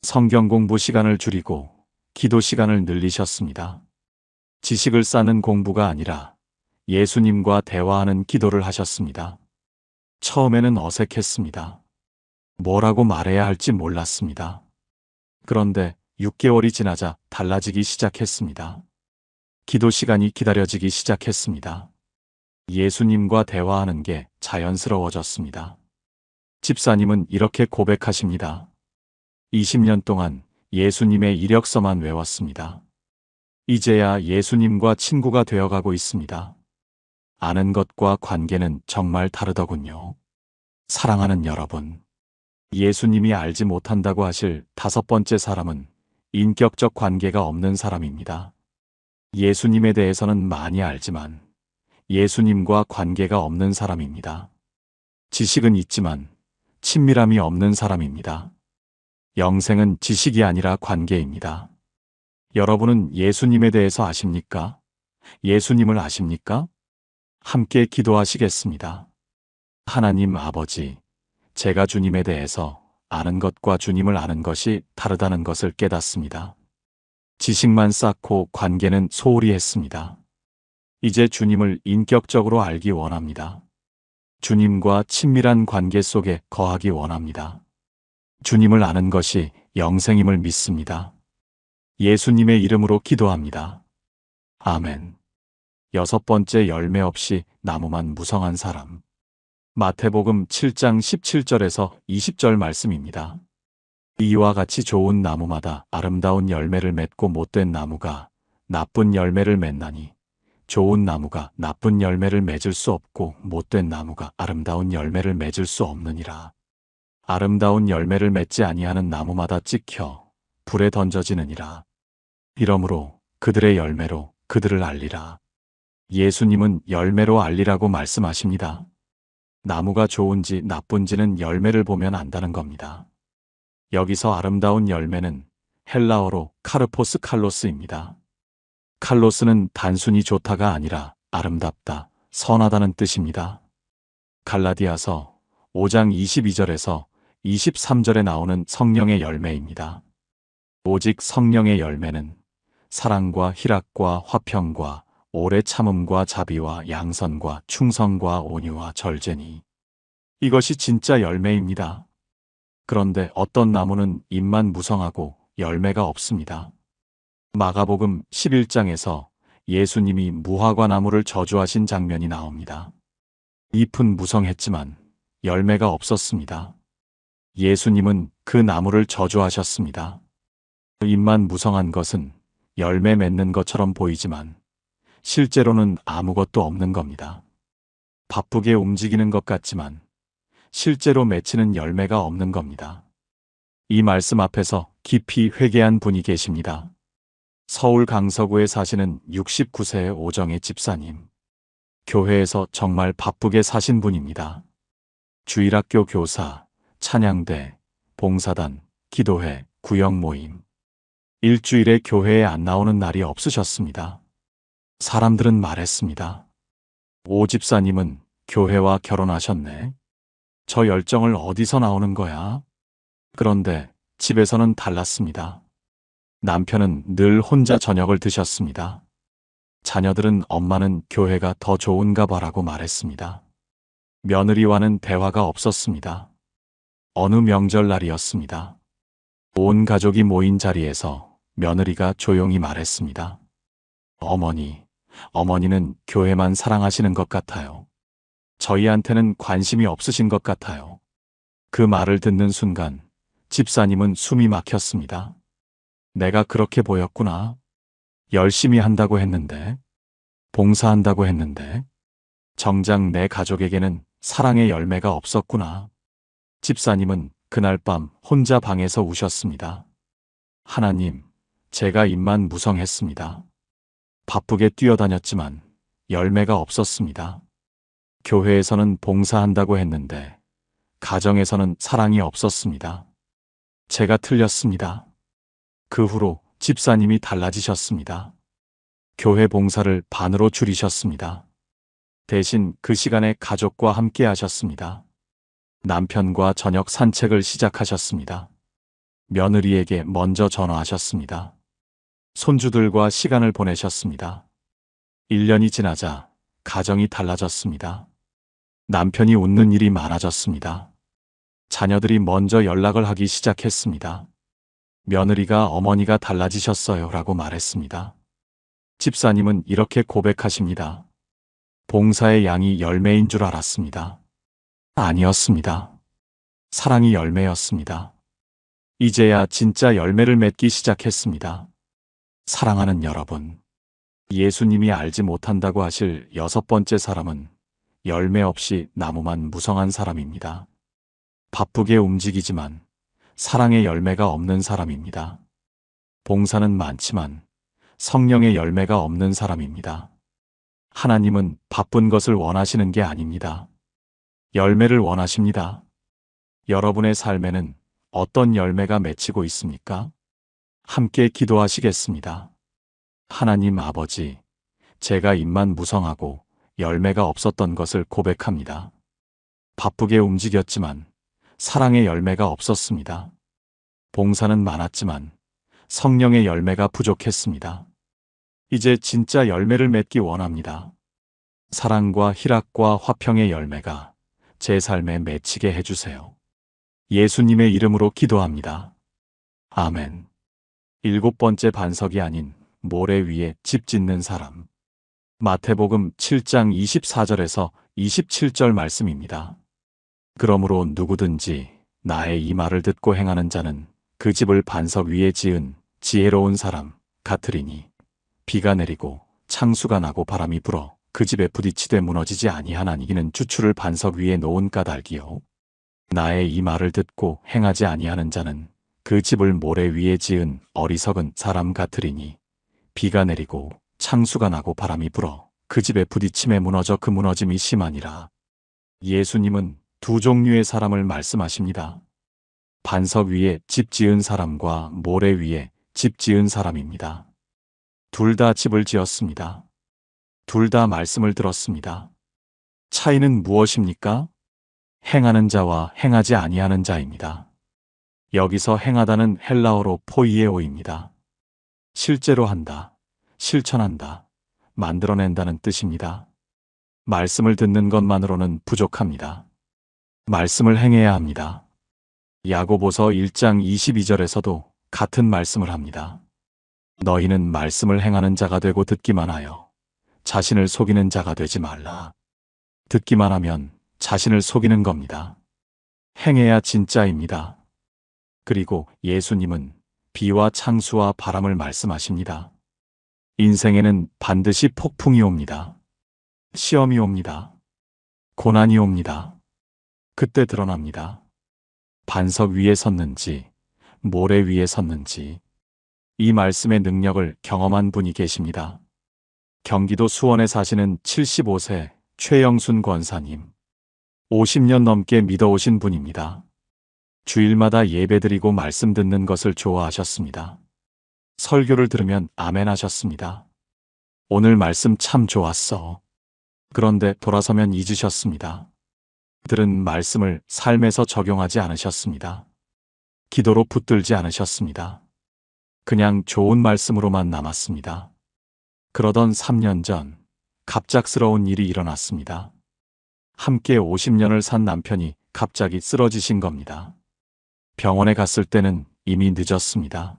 성경 공부 시간을 줄이고 기도 시간을 늘리셨습니다. 지식을 쌓는 공부가 아니라 예수님과 대화하는 기도를 하셨습니다. 처음에는 어색했습니다. 뭐라고 말해야 할지 몰랐습니다. 그런데 6개월이 지나자 달라지기 시작했습니다. 기도 시간이 기다려지기 시작했습니다. 예수님과 대화하는 게 자연스러워졌습니다. 집사님은 이렇게 고백하십니다. 20년 동안 예수님의 이력서만 외웠습니다. 이제야 예수님과 친구가 되어가고 있습니다. 아는 것과 관계는 정말 다르더군요. 사랑하는 여러분, 예수님이 알지 못한다고 하실 5번째 사람은 인격적 관계가 없는 사람입니다. 예수님에 대해서는 많이 알지만 예수님과 관계가 없는 사람입니다. 지식은 있지만 친밀함이 없는 사람입니다. 영생은 지식이 아니라 관계입니다. 여러분은 예수님에 대해서 아십니까? 예수님을 아십니까? 함께 기도하시겠습니다. 하나님 아버지, 제가 주님에 대해서 아는 것과 주님을 아는 것이 다르다는 것을 깨닫습니다. 지식만 쌓고 관계는 소홀히 했습니다. 이제 주님을 인격적으로 알기 원합니다. 주님과 친밀한 관계 속에 거하기 원합니다. 주님을 아는 것이 영생임을 믿습니다. 예수님의 이름으로 기도합니다. 아멘. 6번째, 열매 없이 나무만 무성한 사람. 마태복음 7장 17절에서 20절 말씀입니다. 이와 같이 좋은 나무마다 아름다운 열매를 맺고 못된 나무가 나쁜 열매를 맺나니 좋은 나무가 나쁜 열매를 맺을 수 없고 못된 나무가 아름다운 열매를 맺을 수 없느니라. 아름다운 열매를 맺지 아니하는 나무마다 찍혀 불에 던져지느니라. 이러므로 그들의 열매로 그들을 알리라. 예수님은 열매로 알리라고 말씀하십니다. 나무가 좋은지 나쁜지는 열매를 보면 안다는 겁니다. 여기서 아름다운 열매는 헬라어로 카르포스 칼로스입니다. 칼로스는 단순히 좋다가 아니라 아름답다, 선하다는 뜻입니다. 갈라디아서 5장 22절에서 23절에 나오는 성령의 열매입니다. 오직 성령의 열매는 사랑과 희락과 화평과 오래 참음과 자비와 양선과 충성과 온유와 절제니 이것이 진짜 열매입니다. 그런데 어떤 나무는 잎만 무성하고 열매가 없습니다. 마가복음 11장에서 예수님이 무화과 나무를 저주하신 장면이 나옵니다. 잎은 무성했지만 열매가 없었습니다. 예수님은 그 나무를 저주하셨습니다. 잎만 무성한 것은 열매 맺는 것처럼 보이지만 실제로는 아무것도 없는 겁니다. 바쁘게 움직이는 것 같지만 실제로 맺히는 열매가 없는 겁니다. 이 말씀 앞에서 깊이 회개한 분이 계십니다. 서울 강서구에 사시는 69세의 오정혜 집사님. 교회에서 정말 바쁘게 사신 분입니다. 주일학교 교사, 찬양대, 봉사단, 기도회, 구역 모임. 일주일에 교회에 안 나오는 날이 없으셨습니다. 사람들은 말했습니다. 오 집사님은 교회와 결혼하셨네. 저 열정을 어디서 나오는 거야? 그런데 집에서는 달랐습니다. 남편은 늘 혼자 저녁을 드셨습니다. 자녀들은 엄마는 교회가 더 좋은가 봐라고 말했습니다. 며느리와는 대화가 없었습니다. 어느 명절날이었습니다. 온 가족이 모인 자리에서 며느리가 조용히 말했습니다. 어머니는 교회만 사랑하시는 것 같아요. 저희한테는 관심이 없으신 것 같아요. 그 말을 듣는 순간 집사님은 숨이 막혔습니다. 내가 그렇게 보였구나. 열심히 한다고 했는데, 봉사한다고 했는데, 정작 내 가족에게는 사랑의 열매가 없었구나. 집사님은 그날 밤 혼자 방에서 우셨습니다. 하나님, 제가 잎만 무성했습니다. 바쁘게 뛰어다녔지만 열매가 없었습니다. 교회에서는 봉사한다고 했는데 가정에서는 사랑이 없었습니다. 제가 틀렸습니다. 그 후로 집사님이 달라지셨습니다. 교회 봉사를 반으로 줄이셨습니다. 대신 그 시간에 가족과 함께 하셨습니다. 남편과 저녁 산책을 시작하셨습니다. 며느리에게 먼저 전화하셨습니다. 손주들과 시간을 보내셨습니다. 1년이 지나자 가정이 달라졌습니다. 남편이 웃는 일이 많아졌습니다. 자녀들이 먼저 연락을 하기 시작했습니다. 며느리가 어머니가 달라지셨어요 라고 말했습니다. 집사님은 이렇게 고백하십니다. 봉사의 양이 열매인 줄 알았습니다. 아니었습니다. 사랑이 열매였습니다. 이제야 진짜 열매를 맺기 시작했습니다. 사랑하는 여러분, 예수님이 알지 못한다고 하실 6번째 사람은 열매 없이 나무만 무성한 사람입니다. 바쁘게 움직이지만 사랑의 열매가 없는 사람입니다. 봉사는 많지만 성령의 열매가 없는 사람입니다. 하나님은 바쁜 것을 원하시는 게 아닙니다. 열매를 원하십니다. 여러분의 삶에는 어떤 열매가 맺히고 있습니까? 함께 기도하시겠습니다. 하나님 아버지, 제가 입만 무성하고 열매가 없었던 것을 고백합니다. 바쁘게 움직였지만 사랑의 열매가 없었습니다. 봉사는 많았지만 성령의 열매가 부족했습니다. 이제 진짜 열매를 맺기 원합니다. 사랑과 희락과 화평의 열매가 제 삶에 맺히게 해주세요. 예수님의 이름으로 기도합니다. 아멘. 7번째 반석이 아닌 모래 위에 집 짓는 사람. 마태복음 7장 24절에서 27절 말씀입니다. 그러므로 누구든지 나의 이 말을 듣고 행하는 자는 그 집을 반석 위에 지은 지혜로운 사람 같으리니 비가 내리고 창수가 나고 바람이 불어 그 집에 부딪히되 무너지지 아니하나니 이는 주추를 반석 위에 놓은 까닭이요 나의 이 말을 듣고 행하지 아니하는 자는 그 집을 모래 위에 지은 어리석은 사람 같으리니 비가 내리고 창수가 나고 바람이 불어 그 집에 부딪힘에 무너져 그 무너짐이 심하니라. 예수님은 두 종류의 사람을 말씀하십니다. 반석 위에 집 지은 사람과 모래 위에 집 지은 사람입니다. 둘 다 집을 지었습니다. 둘 다 말씀을 들었습니다. 차이는 무엇입니까? 행하는 자와 행하지 아니하는 자입니다. 여기서 행하다는 헬라어로 포이에오입니다. 실제로 한다, 실천한다, 만들어낸다는 뜻입니다. 말씀을 듣는 것만으로는 부족합니다. 말씀을 행해야 합니다. 야고보서 1장 22절에서도 같은 말씀을 합니다. 너희는 말씀을 행하는 자가 되고 듣기만 하여 자신을 속이는 자가 되지 말라. 듣기만 하면 자신을 속이는 겁니다. 행해야 진짜입니다. 그리고 예수님은 비와 창수와 바람을 말씀하십니다. 인생에는 반드시 폭풍이 옵니다. 시험이 옵니다. 고난이 옵니다. 그때 드러납니다. 반석 위에 섰는지 모래 위에 섰는지 이 말씀의 능력을 경험한 분이 계십니다. 경기도 수원에 사시는 75세 최영순 권사님. 50년 넘게 믿어오신 분입니다. 주일마다 예배드리고 말씀 듣는 것을 좋아하셨습니다. 설교를 들으면 아멘 하셨습니다. 오늘 말씀 참 좋았어. 그런데 돌아서면 잊으셨습니다. 들은 말씀을 삶에서 적용하지 않으셨습니다. 기도로 붙들지 않으셨습니다. 그냥 좋은 말씀으로만 남았습니다. 그러던 3년 전 갑작스러운 일이 일어났습니다. 함께 50년을 산 남편이 갑자기 쓰러지신 겁니다. 병원에 갔을 때는 이미 늦었습니다.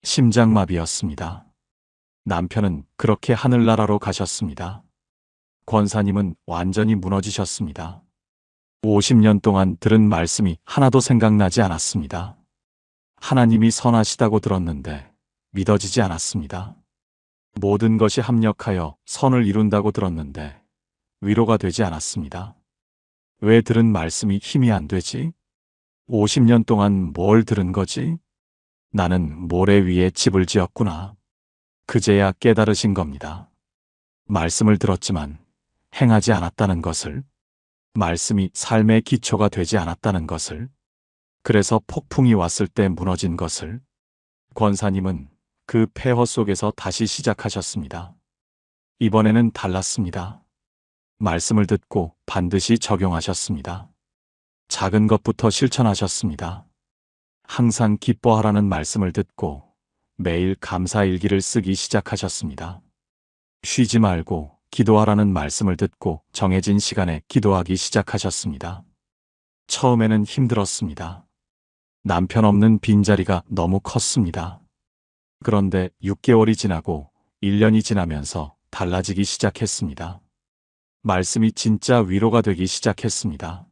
심장마비였습니다. 남편은 그렇게 하늘나라로 가셨습니다. 권사님은 완전히 무너지셨습니다. 50년 동안 들은 말씀이 하나도 생각나지 않았습니다. 하나님이 선하시다고 들었는데 믿어지지 않았습니다. 모든 것이 합력하여 선을 이룬다고 들었는데 위로가 되지 않았습니다. 왜 들은 말씀이 힘이 안 되지? 50년 동안 뭘 들은 거지? 나는 모래 위에 집을 지었구나. 그제야 깨달으신 겁니다. 말씀을 들었지만 행하지 않았다는 것을, 말씀이 삶의 기초가 되지 않았다는 것을, 그래서 폭풍이 왔을 때 무너진 것을, 권사님은 그 폐허 속에서 다시 시작하셨습니다. 이번에는 달랐습니다. 말씀을 듣고 반드시 적용하셨습니다. 작은 것부터 실천하셨습니다. 항상 기뻐하라는 말씀을 듣고 매일 감사일기를 쓰기 시작하셨습니다. 쉬지 말고 기도하라는 말씀을 듣고 정해진 시간에 기도하기 시작하셨습니다. 처음에는 힘들었습니다. 남편 없는 빈자리가 너무 컸습니다. 그런데 6개월이 지나고 1년이 지나면서 달라지기 시작했습니다. 말씀이 진짜 위로가 되기 시작했습니다.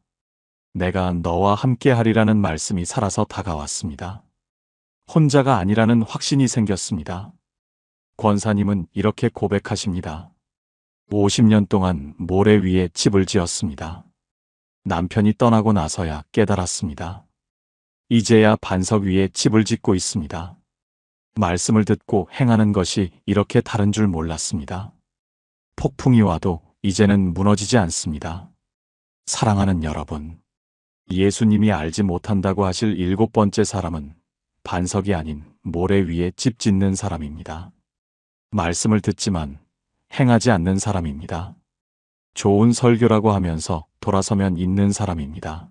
내가 너와 함께 하리라는 말씀이 살아서 다가왔습니다. 혼자가 아니라는 확신이 생겼습니다. 권사님은 이렇게 고백하십니다. 50년 동안 모래 위에 집을 지었습니다. 남편이 떠나고 나서야 깨달았습니다. 이제야 반석 위에 집을 짓고 있습니다. 말씀을 듣고 행하는 것이 이렇게 다른 줄 몰랐습니다. 폭풍이 와도 이제는 무너지지 않습니다. 사랑하는 여러분, 예수님이 알지 못한다고 하실 7번째 사람은 반석이 아닌 모래 위에 집 짓는 사람입니다. 말씀을 듣지만 행하지 않는 사람입니다. 좋은 설교라고 하면서 돌아서면 있는 사람입니다.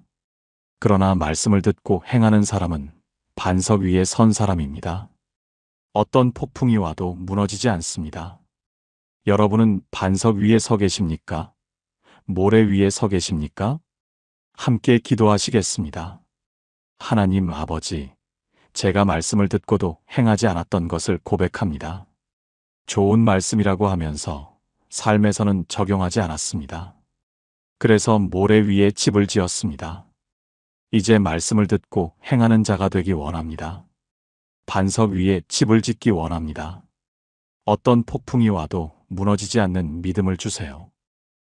그러나 말씀을 듣고 행하는 사람은 반석 위에 선 사람입니다. 어떤 폭풍이 와도 무너지지 않습니다. 여러분은 반석 위에 서 계십니까? 모래 위에 서 계십니까? 함께 기도하시겠습니다. 하나님 아버지, 제가 말씀을 듣고도 행하지 않았던 것을 고백합니다. 좋은 말씀이라고 하면서 삶에서는 적용하지 않았습니다. 그래서 모래 위에 집을 지었습니다. 이제 말씀을 듣고 행하는 자가 되기 원합니다. 반석 위에 집을 짓기 원합니다. 어떤 폭풍이 와도 무너지지 않는 믿음을 주세요.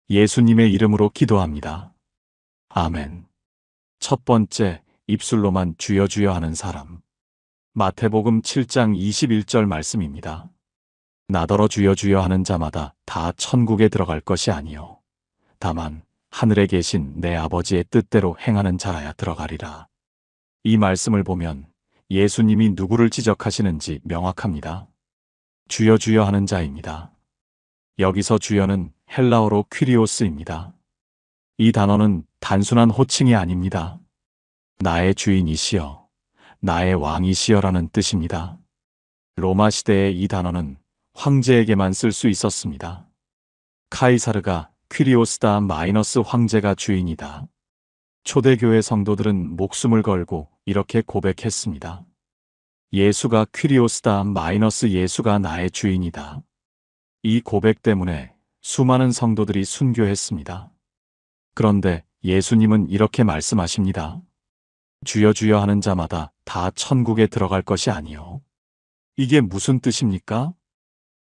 예수님의 이름으로 기도합니다. 아멘. 첫 번째, 입술로만 주여 주여 하는 사람. 마태복음 7장 21절 말씀입니다. 나더러 주여 주여 하는 자마다 다 천국에 들어갈 것이 아니요 다만 하늘에 계신 내 아버지의 뜻대로 행하는 자라야 들어가리라. 이 말씀을 보면 예수님이 누구를 지적하시는지 명확합니다. 주여 주여 하는 자입니다. 여기서 주여는 헬라어로 퀴리오스입니다. 이 단어는 단순한 호칭이 아닙니다. 나의 주인이시여, 나의 왕이시여라는 뜻입니다. 로마 시대에 이 단어는 황제에게만 쓸 수 있었습니다. 카이사르가 퀴리오스다 마이너스 황제가 주인이다. 초대교회 성도들은 목숨을 걸고 이렇게 고백했습니다. 예수가 퀴리오스다 마이너스 예수가 나의 주인이다. 이 고백 때문에 수많은 성도들이 순교했습니다. 그런데 예수님은 이렇게 말씀하십니다. 주여 주여 하는 자마다 다 천국에 들어갈 것이 아니요. 이게 무슨 뜻입니까?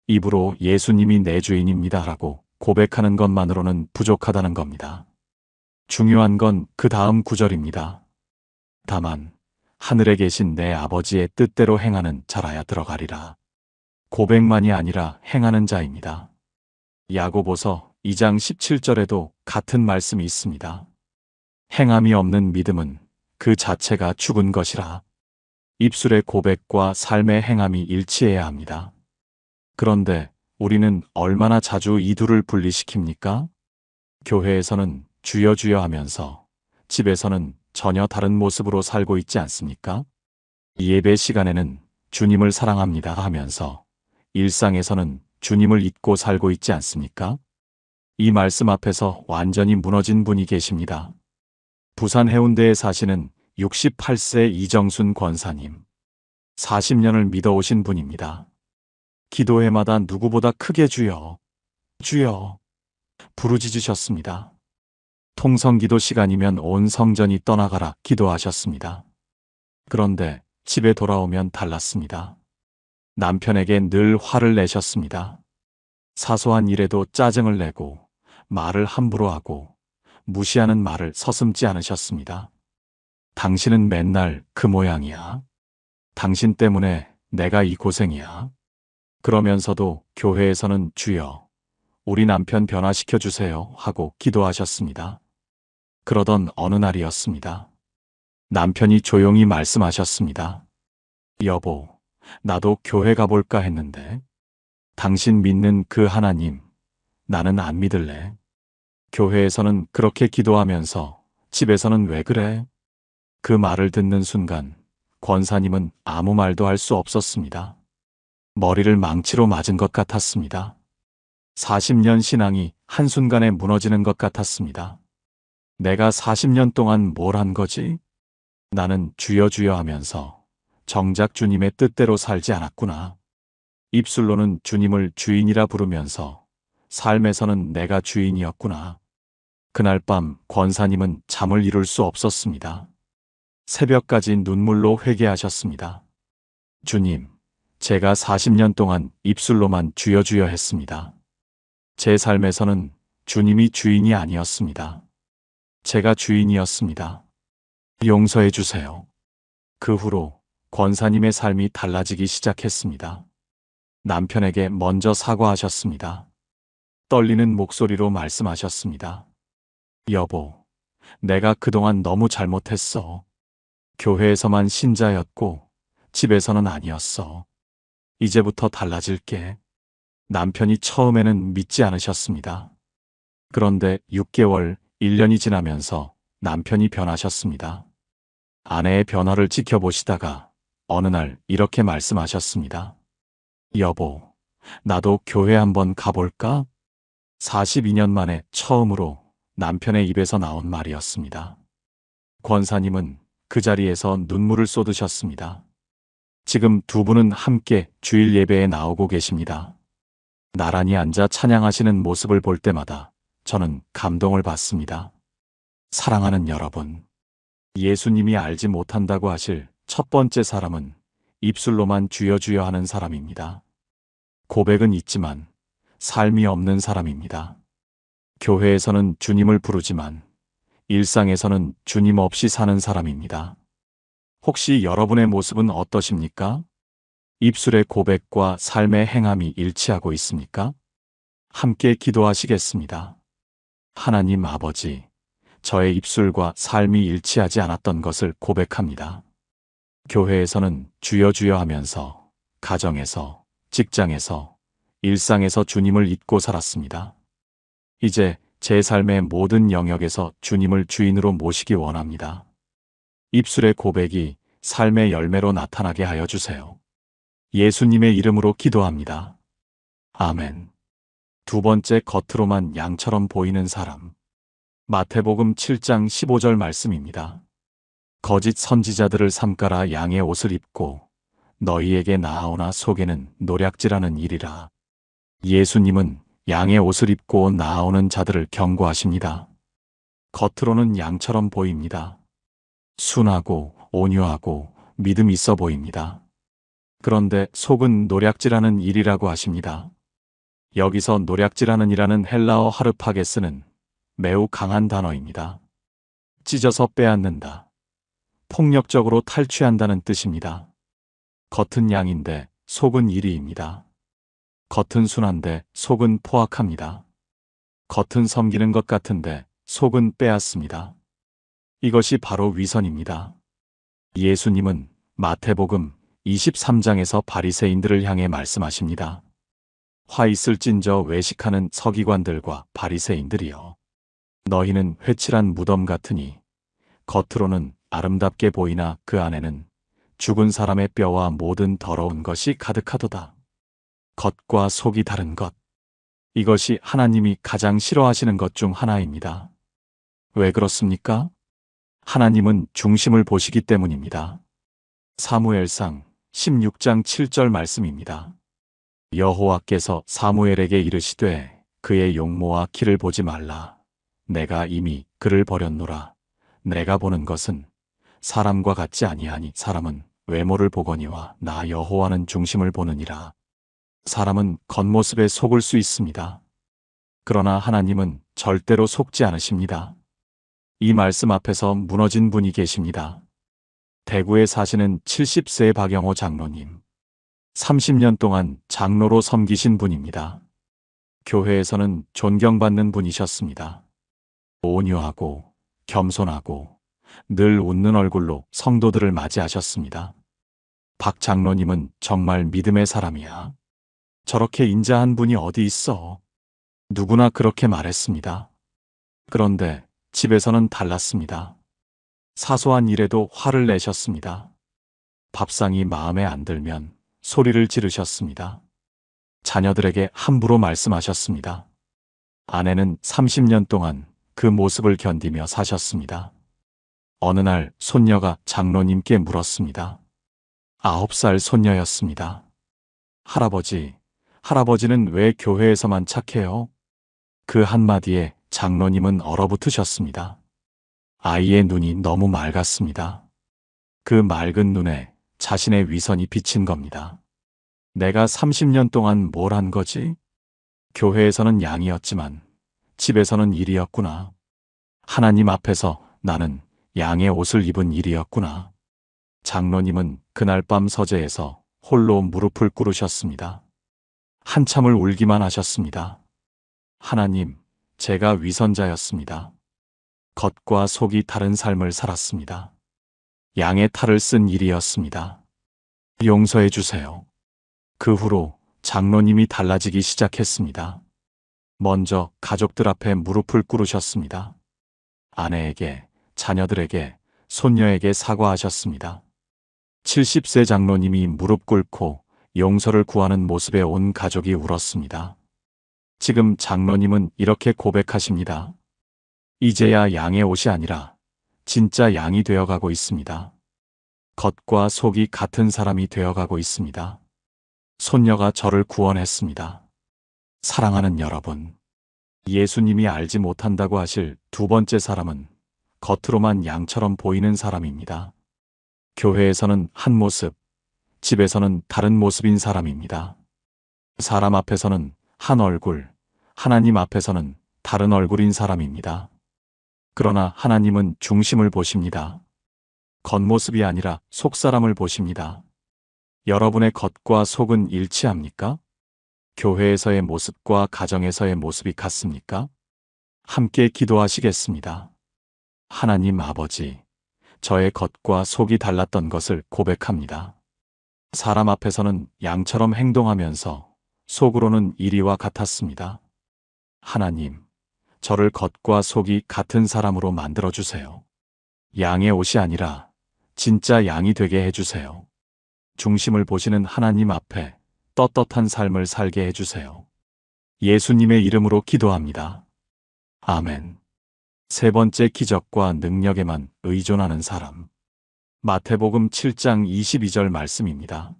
입으로 예수님이 내 주인입니다 라고 고백하는 것만으로는 부족하다는 겁니다. 중요한 건 그 다음 구절입니다. 다만 하늘에 계신 내 아버지의 뜻대로 행하는 자라야 들어가리라. 고백만이 아니라 행하는 자입니다. 야고보서 2장 17절에도 같은 말씀이 있습니다. 행함이 없는 믿음은 그 자체가 죽은 것이라. 입술의 고백과 삶의 행함이 일치해야 합니다. 그런데 우리는 얼마나 자주 이 둘을 분리시킵니까? 교회에서는 주여 주여 하면서 집에서는 전혀 다른 모습으로 살고 있지 않습니까? 예배 시간에는 주님을 사랑합니다 하면서 일상에서는 주님을 잊고 살고 있지 않습니까? 이 말씀 앞에서 완전히 무너진 분이 계십니다. 부산 해운대에 사시는 68세 이정순 권사님. 40년을 믿어오신 분입니다. 기도회마다 누구보다 크게 주여, 주여 부르짖으셨습니다. 통성기도 시간이면 온 성전이 떠나가라 기도하셨습니다. 그런데 집에 돌아오면 달랐습니다. 남편에게 늘 화를 내셨습니다. 사소한 일에도 짜증을 내고 말을 함부로 하고 무시하는 말을 서슴지 않으셨습니다. 당신은 맨날 그 모양이야. 당신 때문에 내가 이 고생이야. 그러면서도 교회에서는 주여, 우리 남편 변화시켜 주세요 하고 기도하셨습니다. 그러던 어느 날이었습니다. 남편이 조용히 말씀하셨습니다. 여보, 나도 교회 가볼까 했는데 당신 믿는 그 하나님, 나는 안 믿을래. 교회에서는 그렇게 기도하면서 집에서는 왜 그래? 그 말을 듣는 순간 권사님은 아무 말도 할 수 없었습니다. 머리를 망치로 맞은 것 같았습니다. 40년 신앙이 한순간에 무너지는 것 같았습니다. 내가 40년 동안 뭘 한 거지? 나는 주여 주여 하면서 정작 주님의 뜻대로 살지 않았구나. 입술로는 주님을 주인이라 부르면서 삶에서는 내가 주인이었구나. 그날 밤 권사님은 잠을 이룰 수 없었습니다. 새벽까지 눈물로 회개하셨습니다. 주님, 제가 40년 동안 입술로만 주여 주여 했습니다. 제 삶에서는 주님이 주인이 아니었습니다. 제가 주인이었습니다. 용서해 주세요. 그 후로 권사님의 삶이 달라지기 시작했습니다. 남편에게 먼저 사과하셨습니다. 떨리는 목소리로 말씀하셨습니다. 여보, 내가 그동안 너무 잘못했어. 교회에서만 신자였고 집에서는 아니었어. 이제부터 달라질게. 남편이 처음에는 믿지 않으셨습니다. 그런데 6개월, 1년이 지나면서 남편이 변하셨습니다. 아내의 변화를 지켜보시다가 어느 날 이렇게 말씀하셨습니다. 여보, 나도 교회 한번 가볼까? 42년 만에 처음으로 남편의 입에서 나온 말이었습니다. 권사님은 그 자리에서 눈물을 쏟으셨습니다. 지금 두 분은 함께 주일 예배에 나오고 계십니다. 나란히 앉아 찬양하시는 모습을 볼 때마다 저는 감동을 받습니다. 사랑하는 여러분, 예수님이 알지 못한다고 하실 첫 번째 사람은 입술로만 주여 주여 하는 사람입니다. 고백은 있지만 삶이 없는 사람입니다. 교회에서는 주님을 부르지만 일상에서는 주님 없이 사는 사람입니다. 혹시 여러분의 모습은 어떠십니까? 입술의 고백과 삶의 행함이 일치하고 있습니까? 함께 기도하시겠습니다. 하나님 아버지, 저의 입술과 삶이 일치하지 않았던 것을 고백합니다. 교회에서는 주여 주여 하면서 가정에서, 직장에서, 일상에서 주님을 잊고 살았습니다. 이제 제 삶의 모든 영역에서 주님을 주인으로 모시기 원합니다. 입술의 고백이 삶의 열매로 나타나게 하여 주세요. 예수님의 이름으로 기도합니다. 아멘. 두 번째, 겉으로만 양처럼 보이는 사람. 마태복음 7장 15절 말씀입니다. 거짓 선지자들을 삼가라 양의 옷을 입고 너희에게 나아오나 속에는 노략질하는 일이라. 예수님은 양의 옷을 입고 나아오는 자들을 경고하십니다. 겉으로는 양처럼 보입니다. 순하고 온유하고 믿음 있어 보입니다. 그런데 속은 노략질하는 일이라고 하십니다. 여기서 노략질하는 이라는 헬라어 하르파게스는 매우 강한 단어입니다. 찢어서 빼앗는다. 폭력적으로 탈취한다는 뜻입니다. 겉은 양인데 속은 이리입니다. 겉은 순한데 속은 포악합니다. 겉은 섬기는 것 같은데 속은 빼앗습니다. 이것이 바로 위선입니다. 예수님은 마태복음 23장에서 바리새인들을 향해 말씀하십니다. 화 있을진저 외식하는 서기관들과 바리새인들이여, 너희는 회칠한 무덤 같으니 겉으로는 아름답게 보이나 그 안에는 죽은 사람의 뼈와 모든 더러운 것이 가득하도다. 겉과 속이 다른 것, 이것이 하나님이 가장 싫어하시는 것 중 하나입니다. 왜 그렇습니까? 하나님은 중심을 보시기 때문입니다. 사무엘상 16장 7절 말씀입니다. 여호와께서 사무엘에게 이르시되 그의 용모와 키를 보지 말라. 내가 이미 그를 버렸노라. 내가 보는 것은 사람과 같지 아니하니 사람은 외모를 보거니와 나 여호와는 중심을 보느니라. 사람은 겉모습에 속을 수 있습니다. 그러나 하나님은 절대로 속지 않으십니다. 이 말씀 앞에서 무너진 분이 계십니다. 대구에 사시는 70세 박영호 장로님. 30년 동안 장로로 섬기신 분입니다. 교회에서는 존경받는 분이셨습니다. 온유하고 겸손하고 늘 웃는 얼굴로 성도들을 맞이하셨습니다. 박 장로님은 정말 믿음의 사람이야. 저렇게 인자한 분이 어디 있어? 누구나 그렇게 말했습니다. 그런데 집에서는 달랐습니다. 사소한 일에도 화를 내셨습니다. 밥상이 마음에 안 들면 소리를 지르셨습니다. 자녀들에게 함부로 말씀하셨습니다. 아내는 30년 동안 그 모습을 견디며 사셨습니다. 어느 날 손녀가 장로님께 물었습니다. 9살 손녀였습니다. 할아버지는 왜 교회에서만 착해요? 그 한마디에 장로님은 얼어붙으셨습니다. 아이의 눈이 너무 맑았습니다. 그 맑은 눈에 자신의 위선이 비친 겁니다. 내가 30년 동안 뭘 한 거지? 교회에서는 양이었지만 집에서는 일이었구나. 하나님 앞에서 나는 양의 옷을 입은 일이었구나. 장로님은 그날 밤 서재에서 홀로 무릎을 꿇으셨습니다. 한참을 울기만 하셨습니다. 하나님, 제가 위선자였습니다. 겉과 속이 다른 삶을 살았습니다. 양의 탈을 쓴 일이었습니다. 용서해 주세요. 그 후로 장로님이 달라지기 시작했습니다. 먼저 가족들 앞에 무릎을 꿇으셨습니다. 아내에게, 자녀들에게, 손녀에게 사과하셨습니다. 70세 장로님이 무릎 꿇고 용서를 구하는 모습에 온 가족이 울었습니다. 지금 장로님은 이렇게 고백하십니다. 이제야 양의 옷이 아니라 진짜 양이 되어가고 있습니다. 겉과 속이 같은 사람이 되어가고 있습니다. 손녀가 저를 구원했습니다. 사랑하는 여러분, 예수님이 알지 못한다고 하실 두 번째 사람은 겉으로만 양처럼 보이는 사람입니다. 교회에서는 한 모습, 집에서는 다른 모습인 사람입니다. 사람 앞에서는 한 얼굴, 하나님 앞에서는 다른 얼굴인 사람입니다. 그러나 하나님은 중심을 보십니다. 겉모습이 아니라 속사람을 보십니다. 여러분의 겉과 속은 일치합니까? 교회에서의 모습과 가정에서의 모습이 같습니까? 함께 기도하시겠습니다. 하나님 아버지, 저의 겉과 속이 달랐던 것을 고백합니다. 사람 앞에서는 양처럼 행동하면서 속으로는 이리와 같았습니다. 하나님, 저를 겉과 속이 같은 사람으로 만들어주세요. 양의 옷이 아니라 진짜 양이 되게 해주세요. 중심을 보시는 하나님 앞에 떳떳한 삶을 살게 해주세요. 예수님의 이름으로 기도합니다. 아멘. 세 번째 기적과 능력에만 의존하는 사람. 마태복음 7장 22절 말씀입니다.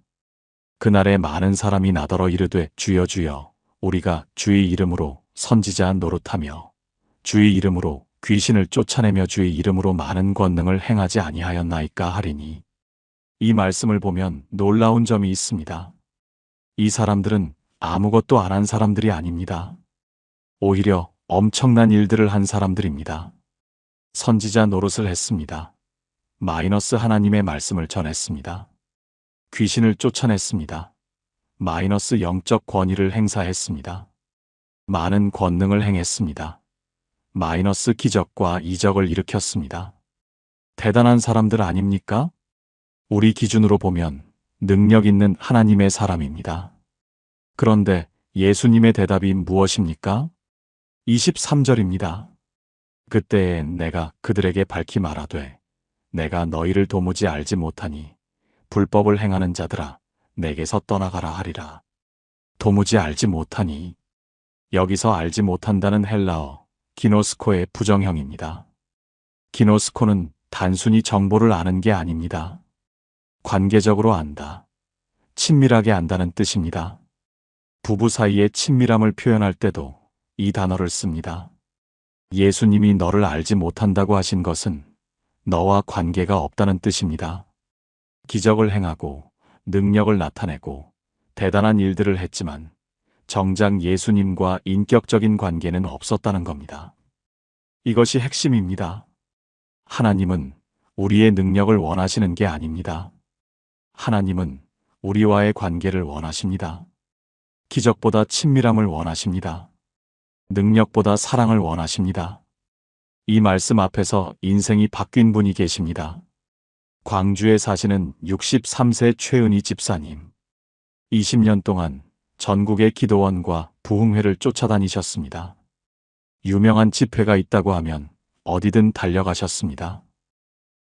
그날에 많은 사람이 나더러 이르되 주여 주여 우리가 주의 이름으로 선지자 노릇하며 주의 이름으로 귀신을 쫓아내며 주의 이름으로 많은 권능을 행하지 아니하였나이까 하리니. 이 말씀을 보면 놀라운 점이 있습니다. 이 사람들은 아무것도 안 한 사람들이 아닙니다. 오히려 엄청난 일들을 한 사람들입니다. 선지자 노릇을 했습니다. 마이너스 하나님의 말씀을 전했습니다. 귀신을 쫓아냈습니다. 마이너스 영적 권위를 행사했습니다. 많은 권능을 행했습니다. 마이너스 기적과 이적을 일으켰습니다. 대단한 사람들 아닙니까? 우리 기준으로 보면 능력 있는 하나님의 사람입니다. 그런데 예수님의 대답이 무엇입니까? 23절입니다. 그때에 내가 그들에게 밝히 말하되 내가 너희를 도무지 알지 못하니 불법을 행하는 자들아 내게서 떠나가라 하리라. 도무지 알지 못하니, 여기서 알지 못한다는 헬라어 기노스코의 부정형입니다. 기노스코는 단순히 정보를 아는 게 아닙니다. 관계적으로 안다, 친밀하게 안다는 뜻입니다. 부부 사이의 친밀함을 표현할 때도 이 단어를 씁니다. 예수님이 너를 알지 못한다고 하신 것은 너와 관계가 없다는 뜻입니다. 기적을 행하고 능력을 나타내고 대단한 일들을 했지만 정작 예수님과 인격적인 관계는 없었다는 겁니다. 이것이 핵심입니다. 하나님은 우리의 능력을 원하시는 게 아닙니다. 하나님은 우리와의 관계를 원하십니다. 기적보다 친밀함을 원하십니다. 능력보다 사랑을 원하십니다. 이 말씀 앞에서 인생이 바뀐 분이 계십니다. 광주에 사시는 63세 최은희 집사님. 20년 동안 전국의 기도원과 부흥회를 쫓아다니셨습니다. 유명한 집회가 있다고 하면 어디든 달려가셨습니다.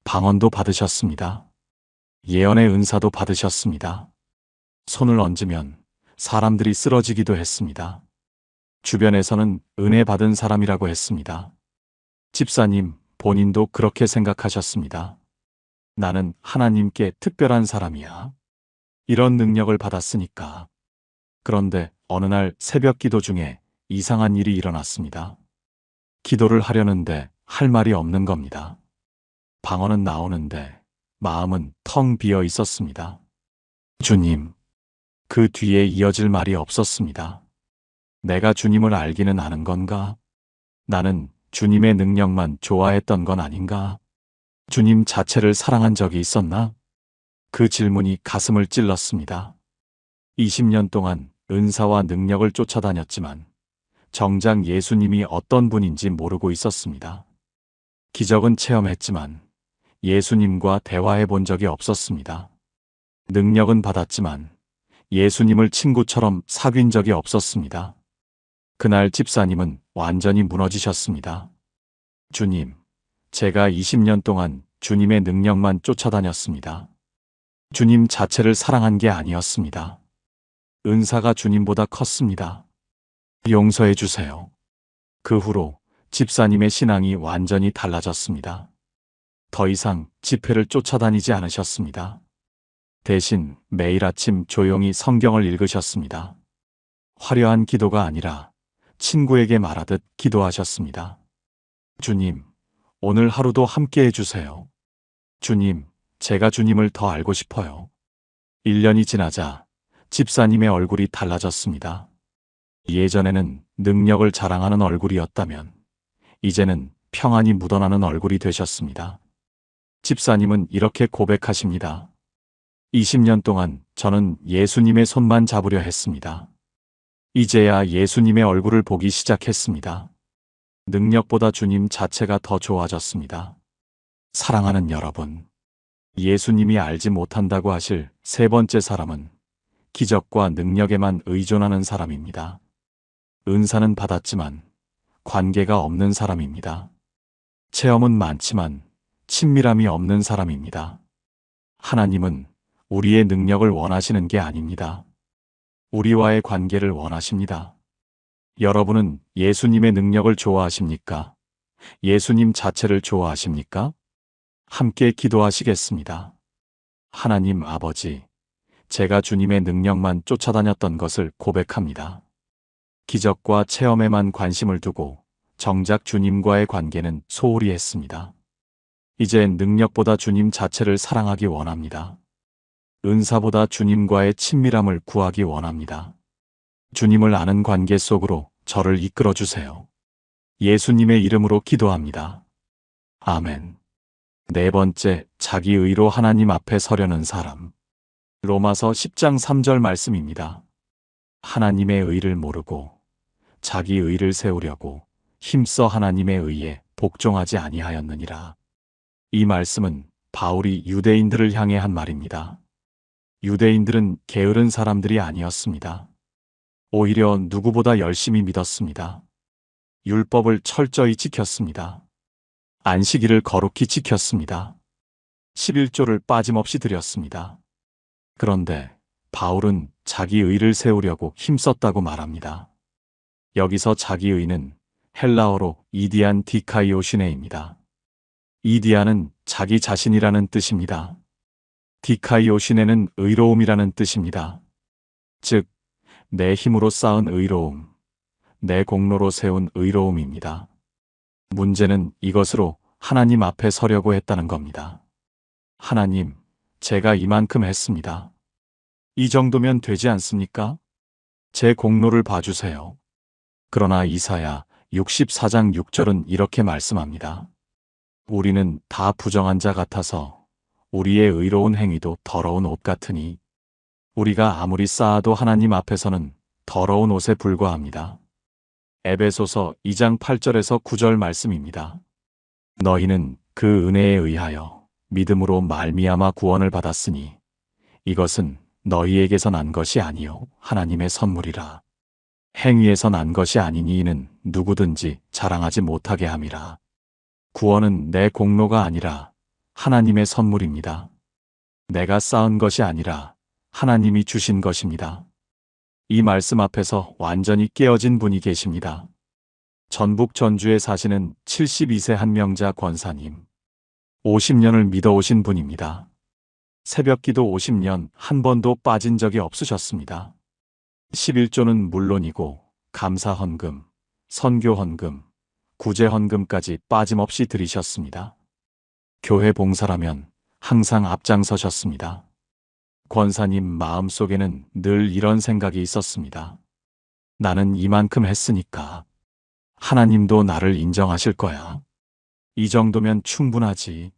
방언도 받으셨습니다. 예언의 은사도 받으셨습니다. 손을 얹으면 사람들이 쓰러지기도 했습니다. 주변에서는 은혜 받은 사람이라고 했습니다. 집사님 본인도 그렇게 생각하셨습니다. 나는 하나님께 특별한 사람이야. 이런 능력을 받았으니까. 그런데 어느 날 새벽 기도 중에 이상한 일이 일어났습니다. 기도를 하려는데 할 말이 없는 겁니다. 방언은 나오는데 마음은 텅 비어 있었습니다. 주님, 그 뒤에 이어질 말이 없었습니다. 내가 주님을 알기는 아는 건가? 나는 주님의 능력만 좋아했던 건 아닌가? 주님 자체를 사랑한 적이 있었나? 그 질문이 가슴을 찔렀습니다. 20년 동안 은사와 능력을 쫓아다녔지만 정작 예수님이 어떤 분인지 모르고 있었습니다. 기적은 체험했지만 예수님과 대화해 본 적이 없었습니다. 능력은 받았지만 예수님을 친구처럼 사귄 적이 없었습니다. 그날 집사님은 완전히 무너지셨습니다. 주님, 제가 20년 동안 주님의 능력만 쫓아다녔습니다. 주님 자체를 사랑한 게 아니었습니다. 은사가 주님보다 컸습니다. 용서해 주세요. 그 후로 집사님의 신앙이 완전히 달라졌습니다. 더 이상 집회를 쫓아다니지 않으셨습니다. 대신 매일 아침 조용히 성경을 읽으셨습니다. 화려한 기도가 아니라 친구에게 말하듯 기도하셨습니다. 주님, 오늘 하루도 함께 해주세요. 주님, 제가 주님을 더 알고 싶어요. 1년이 지나자 집사님의 얼굴이 달라졌습니다. 예전에는 능력을 자랑하는 얼굴이었다면 이제는 평안이 묻어나는 얼굴이 되셨습니다. 집사님은 이렇게 고백하십니다. 20년 동안 저는 예수님의 손만 잡으려 했습니다. 이제야 예수님의 얼굴을 보기 시작했습니다. 능력보다 주님 자체가 더 좋아졌습니다. 사랑하는 여러분, 예수님이 알지 못한다고 하실 세 번째 사람은 기적과 능력에만 의존하는 사람입니다. 은사는 받았지만 관계가 없는 사람입니다. 체험은 많지만 친밀함이 없는 사람입니다. 하나님은 우리의 능력을 원하시는 게 아닙니다. 우리와의 관계를 원하십니다. 여러분은 예수님의 능력을 좋아하십니까? 예수님 자체를 좋아하십니까? 함께 기도하시겠습니다. 하나님 아버지, 제가 주님의 능력만 쫓아다녔던 것을 고백합니다. 기적과 체험에만 관심을 두고 정작 주님과의 관계는 소홀히 했습니다. 이제 능력보다 주님 자체를 사랑하기 원합니다. 은사보다 주님과의 친밀함을 구하기 원합니다. 주님을 아는 관계 속으로 저를 이끌어 주세요. 예수님의 이름으로 기도합니다. 아멘. 네 번째, 자기 의로 하나님 앞에 서려는 사람. 로마서 10장 3절 말씀입니다. 하나님의 의를 모르고 자기 의를 세우려고 힘써 하나님의 의에 복종하지 아니하였느니라. 이 말씀은 바울이 유대인들을 향해 한 말입니다. 유대인들은 게으른 사람들이 아니었습니다. 오히려 누구보다 열심히 믿었습니다. 율법을 철저히 지켰습니다. 안식일을 거룩히 지켰습니다. 11조를 빠짐없이 드렸습니다. 그런데 바울은 자기 의를 세우려고 힘썼다고 말합니다. 여기서 자기 의는 헬라어로 이디안 디카이오시네입니다. 이디안은 자기 자신이라는 뜻입니다. 디카이오시네는 의로움이라는 뜻입니다. 즉, 내 힘으로 쌓은 의로움, 내 공로로 세운 의로움입니다. 문제는 이것으로 하나님 앞에 서려고 했다는 겁니다. 하나님, 제가 이만큼 했습니다. 이 정도면 되지 않습니까? 제 공로를 봐주세요. 그러나 이사야 64장 6절은 이렇게 말씀합니다. 우리는 다 부정한 자 같아서 우리의 의로운 행위도 더러운 옷 같으니 우리가 아무리 쌓아도 하나님 앞에서는 더러운 옷에 불과합니다. 에베소서 2장 8절에서 9절 말씀입니다. 너희는 그 은혜에 의하여 믿음으로 말미암아 구원을 받았으니 이것은 너희에게서 난 것이 아니요 하나님의 선물이라. 행위에서 난 것이 아니니 이는 누구든지 자랑하지 못하게 함이라. 구원은 내 공로가 아니라 하나님의 선물입니다. 내가 쌓은 것이 아니라 하나님이 주신 것입니다. 이 말씀 앞에서 완전히 깨어진 분이 계십니다. 전북 전주에 사시는 72세 한명자 권사님. 50년을 믿어오신 분입니다. 새벽기도 50년 한 번도 빠진 적이 없으셨습니다. 11조는 물론이고 감사헌금, 선교헌금, 구제헌금까지 빠짐없이 드리셨습니다. 교회 봉사라면 항상 앞장서셨습니다. 권사님 마음속에는 늘 이런 생각이 있었습니다. 나는 이만큼 했으니까 하나님도 나를 인정하실 거야. 이 정도면 충분하지.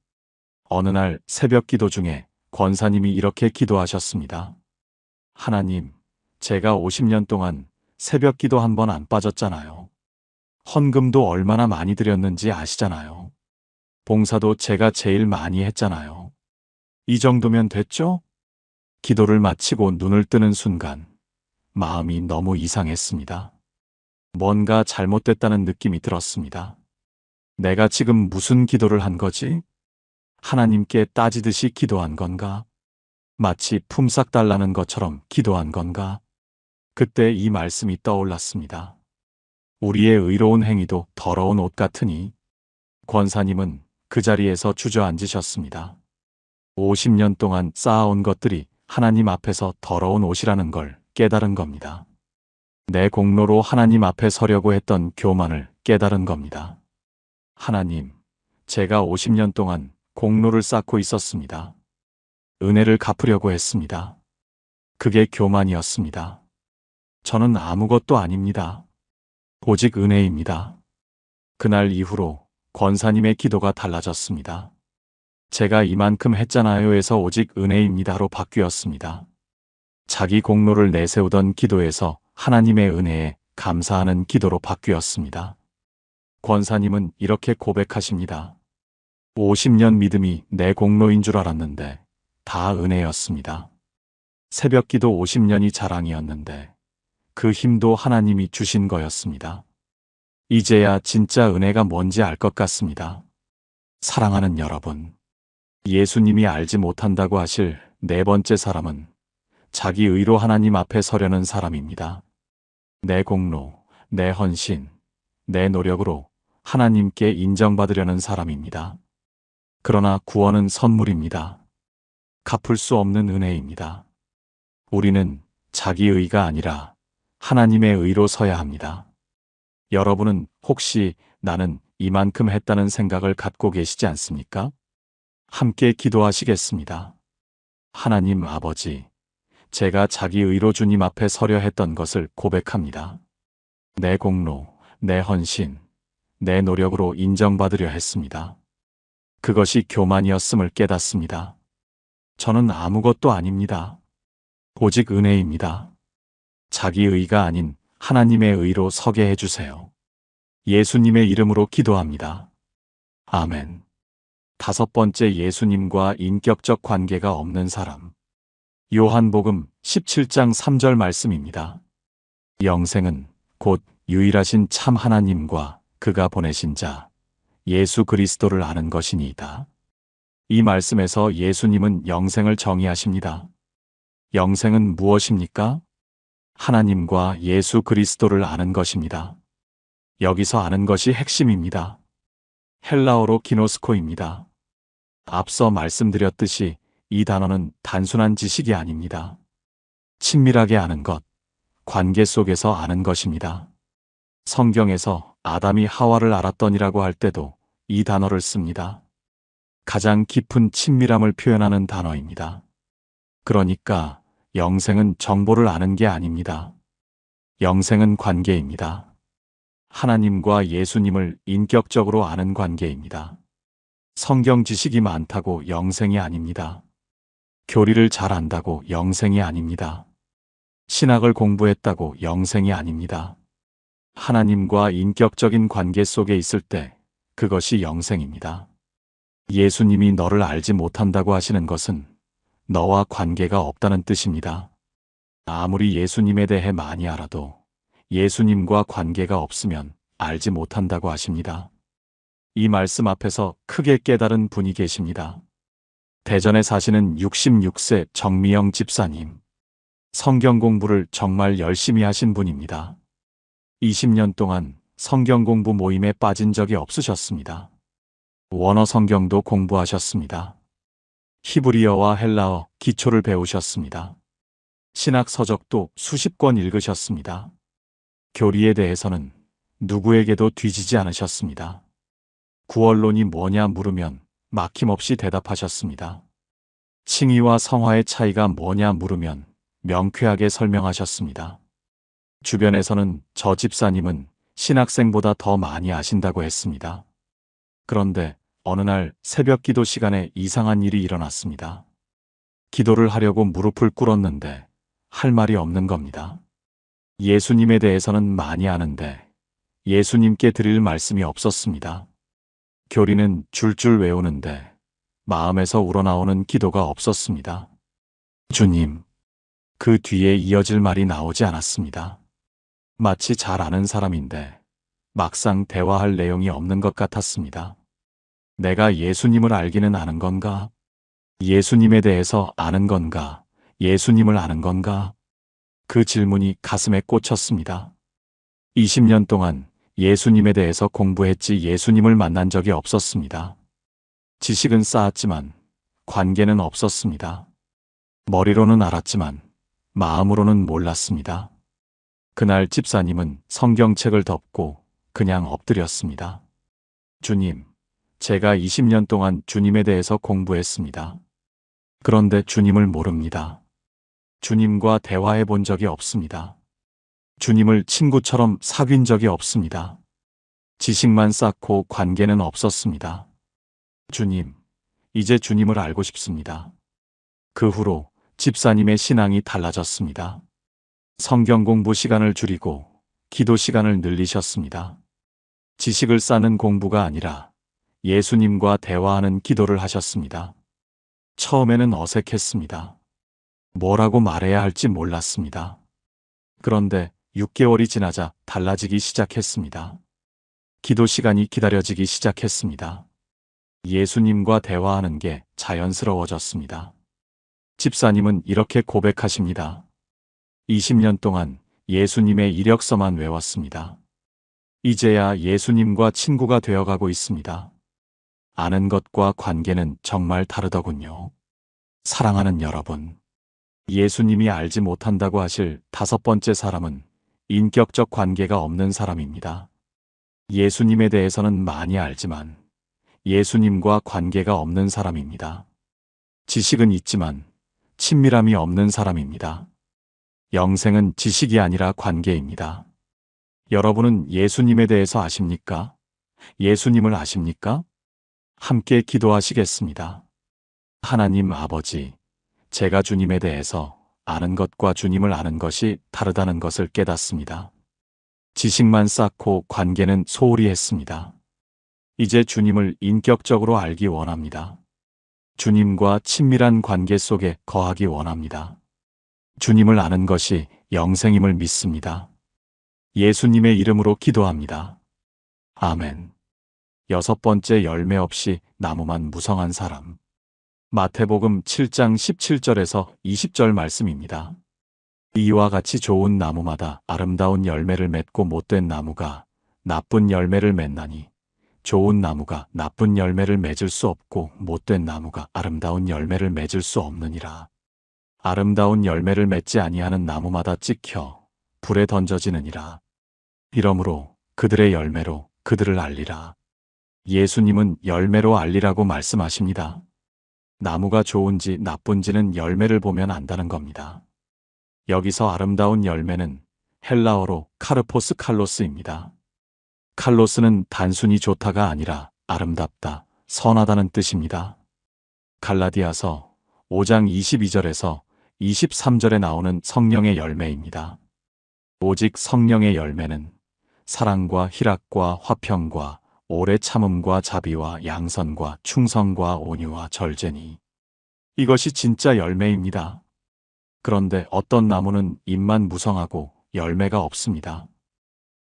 어느 날 새벽 기도 중에 권사님이 이렇게 기도하셨습니다. 하나님, 제가 50년 동안 새벽 기도 한 번 안 빠졌잖아요. 헌금도 얼마나 많이 드렸는지 아시잖아요. 봉사도 제가 제일 많이 했잖아요. 이 정도면 됐죠? 기도를 마치고 눈을 뜨는 순간 마음이 너무 이상했습니다. 뭔가 잘못됐다는 느낌이 들었습니다. 내가 지금 무슨 기도를 한 거지? 하나님께 따지듯이 기도한 건가? 마치 품삯 달라는 것처럼 기도한 건가? 그때 이 말씀이 떠올랐습니다. 우리의 의로운 행위도 더러운 옷 같으니. 권사님은 그 자리에서 주저앉으셨습니다. 50년 동안 쌓아온 것들이 하나님 앞에서 더러운 옷이라는 걸 깨달은 겁니다. 내 공로로 하나님 앞에 서려고 했던 교만을 깨달은 겁니다. 하나님, 제가 50년 동안 공로를 쌓고 있었습니다. 은혜를 갚으려고 했습니다. 그게 교만이었습니다. 저는 아무것도 아닙니다. 오직 은혜입니다. 그날 이후로 권사님의 기도가 달라졌습니다. 제가 이만큼 했잖아요에서 오직 은혜입니다로 바뀌었습니다. 자기 공로를 내세우던 기도에서 하나님의 은혜에 감사하는 기도로 바뀌었습니다. 권사님은 이렇게 고백하십니다. 50년 믿음이 내 공로인 줄 알았는데 다 은혜였습니다. 새벽 기도 50년이 자랑이었는데 그 힘도 하나님이 주신 거였습니다. 이제야 진짜 은혜가 뭔지 알 것 같습니다. 사랑하는 여러분, 예수님이 알지 못한다고 하실 네 번째 사람은 자기 의로 하나님 앞에 서려는 사람입니다. 내 공로, 내 헌신, 내 노력으로 하나님께 인정받으려는 사람입니다. 그러나 구원은 선물입니다. 갚을 수 없는 은혜입니다. 우리는 자기 의가 아니라 하나님의 의로 서야 합니다. 여러분은 혹시 나는 이만큼 했다는 생각을 갖고 계시지 않습니까? 함께 기도하시겠습니다. 하나님 아버지, 제가 자기 의로 주님 앞에 서려 했던 것을 고백합니다. 내 공로, 내 헌신, 내 노력으로 인정받으려 했습니다. 그것이 교만이었음을 깨닫습니다. 저는 아무것도 아닙니다. 오직 은혜입니다. 자기 의가 아닌 하나님의 의로 서게 해주세요. 예수님의 이름으로 기도합니다. 아멘. 다섯 번째, 예수님과 인격적 관계가 없는 사람. 요한복음 17장 3절 말씀입니다. 영생은 곧 유일하신 참 하나님과 그가 보내신 자 예수 그리스도를 아는 것이니이다. 이 말씀에서 예수님은 영생을 정의하십니다. 영생은 무엇입니까? 하나님과 예수 그리스도를 아는 것입니다. 여기서 아는 것이 핵심입니다. 헬라어로 기노스코입니다. 앞서 말씀드렸듯이 이 단어는 단순한 지식이 아닙니다. 친밀하게 아는 것, 관계 속에서 아는 것입니다. 성경에서 아담이 하와를 알았더니라고 할 때도 이 단어를 씁니다. 가장 깊은 친밀함을 표현하는 단어입니다. 그러니까 영생은 정보를 아는 게 아닙니다. 영생은 관계입니다. 하나님과 예수님을 인격적으로 아는 관계입니다. 성경 지식이 많다고 영생이 아닙니다. 교리를 잘 안다고 영생이 아닙니다. 신학을 공부했다고 영생이 아닙니다. 하나님과 인격적인 관계 속에 있을 때 그것이 영생입니다. 예수님이 너를 알지 못한다고 하시는 것은 너와 관계가 없다는 뜻입니다. 아무리 예수님에 대해 많이 알아도 예수님과 관계가 없으면 알지 못한다고 하십니다. 이 말씀 앞에서 크게 깨달은 분이 계십니다. 대전에 사시는 66세 정미영 집사님. 성경 공부를 정말 열심히 하신 분입니다. 20년 동안 성경 공부 모임에 빠진 적이 없으셨습니다. 원어 성경도 공부하셨습니다. 히브리어와 헬라어 기초를 배우셨습니다. 신학 서적도 수십 권 읽으셨습니다. 교리에 대해서는 누구에게도 뒤지지 않으셨습니다. 구원론이 뭐냐 물으면 막힘없이 대답하셨습니다. 칭의와 성화의 차이가 뭐냐 물으면 명쾌하게 설명하셨습니다. 주변에서는 저 집사님은 신학생보다 더 많이 아신다고 했습니다. 그런데 어느 날 새벽 기도 시간에 이상한 일이 일어났습니다. 기도를 하려고 무릎을 꿇었는데 할 말이 없는 겁니다. 예수님에 대해서는 많이 아는데 예수님께 드릴 말씀이 없었습니다. 교리는 줄줄 외우는데 마음에서 우러나오는 기도가 없었습니다. 주님, 그 뒤에 이어질 말이 나오지 않았습니다. 마치 잘 아는 사람인데 막상 대화할 내용이 없는 것 같았습니다. 내가 예수님을 알기는 아는 건가? 예수님에 대해서 아는 건가? 예수님을 아는 건가? 그 질문이 가슴에 꽂혔습니다. 20년 동안 예수님에 대해서 공부했지 예수님을 만난 적이 없었습니다. 지식은 쌓았지만 관계는 없었습니다. 머리로는 알았지만 마음으로는 몰랐습니다. 그날 집사님은 성경책을 덮고 그냥 엎드렸습니다. 주님, 제가 20년 동안 주님에 대해서 공부했습니다. 그런데 주님을 모릅니다. 주님과 대화해 본 적이 없습니다. 주님을 친구처럼 사귄 적이 없습니다. 지식만 쌓고 관계는 없었습니다. 주님, 이제 주님을 알고 싶습니다. 그 후로 집사님의 신앙이 달라졌습니다. 성경 공부 시간을 줄이고 기도 시간을 늘리셨습니다. 지식을 쌓는 공부가 아니라 예수님과 대화하는 기도를 하셨습니다. 처음에는 어색했습니다. 뭐라고 말해야 할지 몰랐습니다. 그런데 6개월이 지나자 달라지기 시작했습니다. 기도 시간이 기다려지기 시작했습니다. 예수님과 대화하는 게 자연스러워졌습니다. 집사님은 이렇게 고백하십니다. 20년 동안 예수님의 이력서만 외웠습니다. 이제야 예수님과 친구가 되어가고 있습니다. 아는 것과 관계는 정말 다르더군요. 사랑하는 여러분, 예수님이 알지 못한다고 하실 5번째 사람은 인격적 관계가 없는 사람입니다. 예수님에 대해서는 많이 알지만 예수님과 관계가 없는 사람입니다. 지식은 있지만 친밀함이 없는 사람입니다. 영생은 지식이 아니라 관계입니다. 여러분은 예수님에 대해서 아십니까? 예수님을 아십니까? 함께 기도하시겠습니다. 하나님 아버지, 제가 주님에 대해서 아는 것과 주님을 아는 것이 다르다는 것을 깨닫습니다. 지식만 쌓고 관계는 소홀히 했습니다. 이제 주님을 인격적으로 알기 원합니다. 주님과 친밀한 관계 속에 거하기 원합니다. 주님을 아는 것이 영생임을 믿습니다. 예수님의 이름으로 기도합니다. 아멘. 6번째 열매 없이 나무만 무성한 사람. 마태복음 7장 17절에서 20절 말씀입니다. 이와 같이 좋은 나무마다 아름다운 열매를 맺고 못된 나무가 나쁜 열매를 맺나니 좋은 나무가 나쁜 열매를 맺을 수 없고 못된 나무가 아름다운 열매를 맺을 수 없느니라. 아름다운 열매를 맺지 아니하는 나무마다 찍혀 불에 던져지느니라. 이러므로 그들의 열매로 그들을 알리라. 예수님은 열매로 알리라고 말씀하십니다. 나무가 좋은지 나쁜지는 열매를 보면 안다는 겁니다. 여기서 아름다운 열매는 헬라어로 카르포스 칼로스입니다. 칼로스는 단순히 좋다가 아니라 아름답다, 선하다는 뜻입니다. 갈라디아서 5장 22절에서 23절에 나오는 성령의 열매입니다. 오직 성령의 열매는 사랑과 희락과 화평과 오래 참음과 자비와 양선과 충성과 온유와 절제니 이것이 진짜 열매입니다. 그런데 어떤 나무는 잎만 무성하고 열매가 없습니다.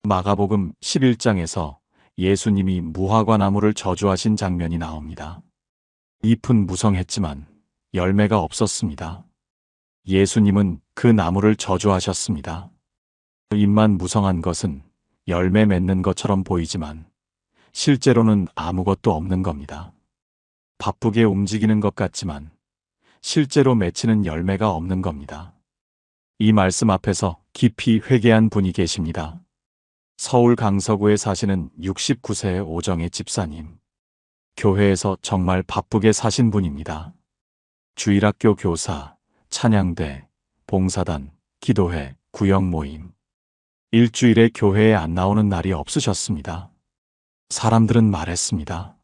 마가복음 11장에서 예수님이 무화과 나무를 저주하신 장면이 나옵니다. 잎은 무성했지만 열매가 없었습니다. 예수님은 그 나무를 저주하셨습니다. 잎만 무성한 것은 열매 맺는 것처럼 보이지만 실제로는 아무것도 없는 겁니다. 바쁘게 움직이는 것 같지만 실제로 맺히는 열매가 없는 겁니다. 이 말씀 앞에서 깊이 회개한 분이 계십니다. 서울 강서구에 사시는 69세의 오정혜 집사님. 교회에서 정말 바쁘게 사신 분입니다. 주일학교 교사, 찬양대, 봉사단, 기도회, 구역 모임. 일주일에 교회에 안 나오는 날이 없으셨습니다. 사람들은 말했습니다.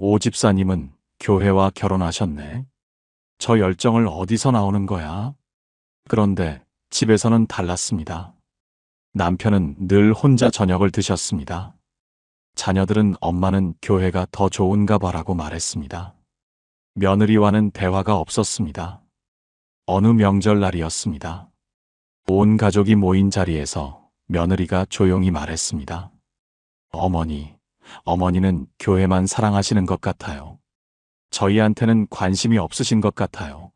오 집사님은 교회와 결혼하셨네. 저 열정을 어디서 나오는 거야? 그런데 집에서는 달랐습니다. 남편은 늘 혼자 저녁을 드셨습니다. 자녀들은 엄마는 교회가 더 좋은가 봐라고 말했습니다. 며느리와는 대화가 없었습니다. 어느 명절날이었습니다. 온 가족이 모인 자리에서 며느리가 조용히 말했습니다. 어머니는 교회만 사랑하시는 것 같아요. 저희한테는 관심이 없으신 것 같아요.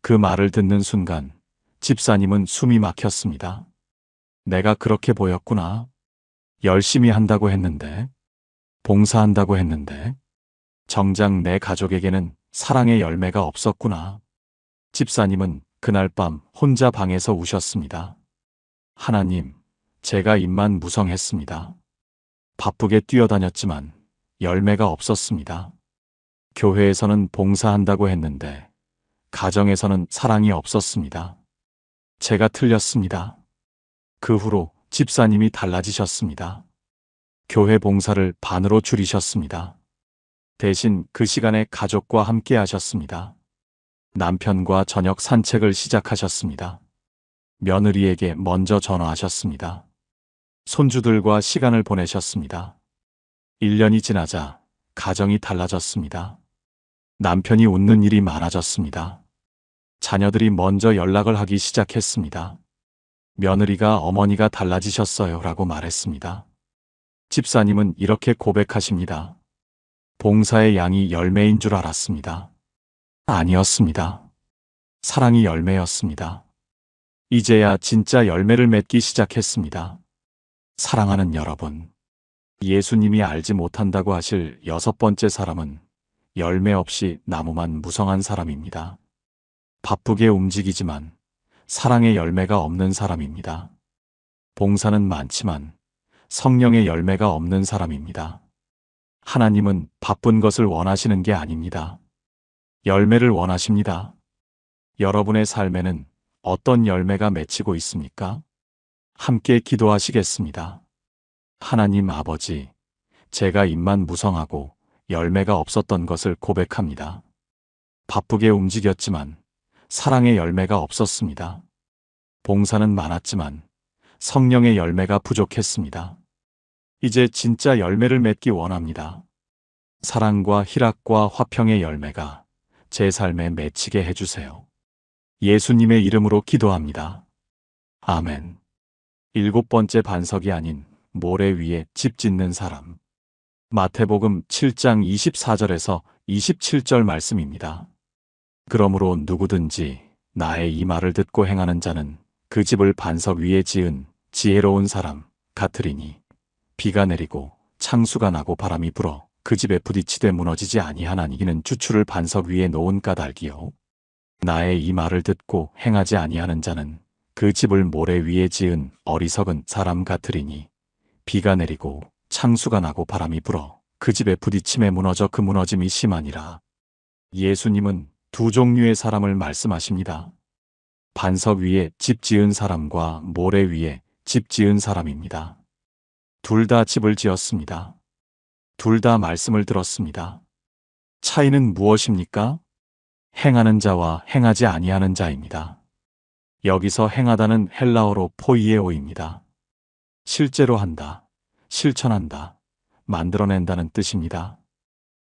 그 말을 듣는 순간 집사님은 숨이 막혔습니다. 내가 그렇게 보였구나. 열심히 한다고 했는데, 봉사한다고 했는데, 정작 내 가족에게는 사랑의 열매가 없었구나. 집사님은 그날 밤 혼자 방에서 우셨습니다. 하나님, 제가 입만 무성했습니다. 바쁘게 뛰어다녔지만 열매가 없었습니다. 교회에서는 봉사한다고 했는데 가정에서는 사랑이 없었습니다. 제가 틀렸습니다. 그 후로 집사님이 달라지셨습니다. 교회 봉사를 반으로 줄이셨습니다. 대신 그 시간에 가족과 함께 하셨습니다. 남편과 저녁 산책을 시작하셨습니다. 며느리에게 먼저 전화하셨습니다. 손주들과 시간을 보내셨습니다. 1년이 지나자 가정이 달라졌습니다. 남편이 웃는 일이 많아졌습니다. 자녀들이 먼저 연락을 하기 시작했습니다. 며느리가 어머니가 달라지셨어요 라고 말했습니다. 집사님은 이렇게 고백하십니다. 봉사의 양이 열매인 줄 알았습니다. 아니었습니다. 사랑이 열매였습니다. 이제야 진짜 열매를 맺기 시작했습니다. 사랑하는 여러분, 예수님이 알지 못한다고 하실 6번째 사람은 열매 없이 나무만 무성한 사람입니다. 바쁘게 움직이지만 사랑의 열매가 없는 사람입니다. 봉사는 많지만 성령의 열매가 없는 사람입니다. 하나님은 바쁜 것을 원하시는 게 아닙니다. 열매를 원하십니다. 여러분의 삶에는 어떤 열매가 맺히고 있습니까? 함께 기도하시겠습니다. 하나님 아버지, 제가 입만 무성하고 열매가 없었던 것을 고백합니다. 바쁘게 움직였지만 사랑의 열매가 없었습니다. 봉사는 많았지만 성령의 열매가 부족했습니다. 이제 진짜 열매를 맺기 원합니다. 사랑과 희락과 화평의 열매가 제 삶에 맺히게 해주세요. 예수님의 이름으로 기도합니다. 아멘. 7번째 반석이 아닌 모래 위에 집 짓는 사람. 마태복음 7장 24절에서 27절 말씀입니다. 그러므로 누구든지 나의 이 말을 듣고 행하는 자는 그 집을 반석 위에 지은 지혜로운 사람 같으리니 비가 내리고 창수가 나고 바람이 불어 그 집에 부딪히되 무너지지 아니하나니 이는 주추를 반석 위에 놓은 까닭이요. 나의 이 말을 듣고 행하지 아니하는 자는 그 집을 모래 위에 지은 어리석은 사람 같으리니 비가 내리고 창수가 나고 바람이 불어 그 집에 부딪힘에 무너져 그 무너짐이 심하니라. 예수님은 두 종류의 사람을 말씀하십니다. 반석 위에 집 지은 사람과 모래 위에 집 지은 사람입니다. 둘 다 집을 지었습니다. 둘 다 말씀을 들었습니다. 차이는 무엇입니까? 행하는 자와 행하지 아니하는 자입니다. 여기서 행하다는 헬라어로 포이에오입니다. 실제로 한다, 실천한다, 만들어낸다는 뜻입니다.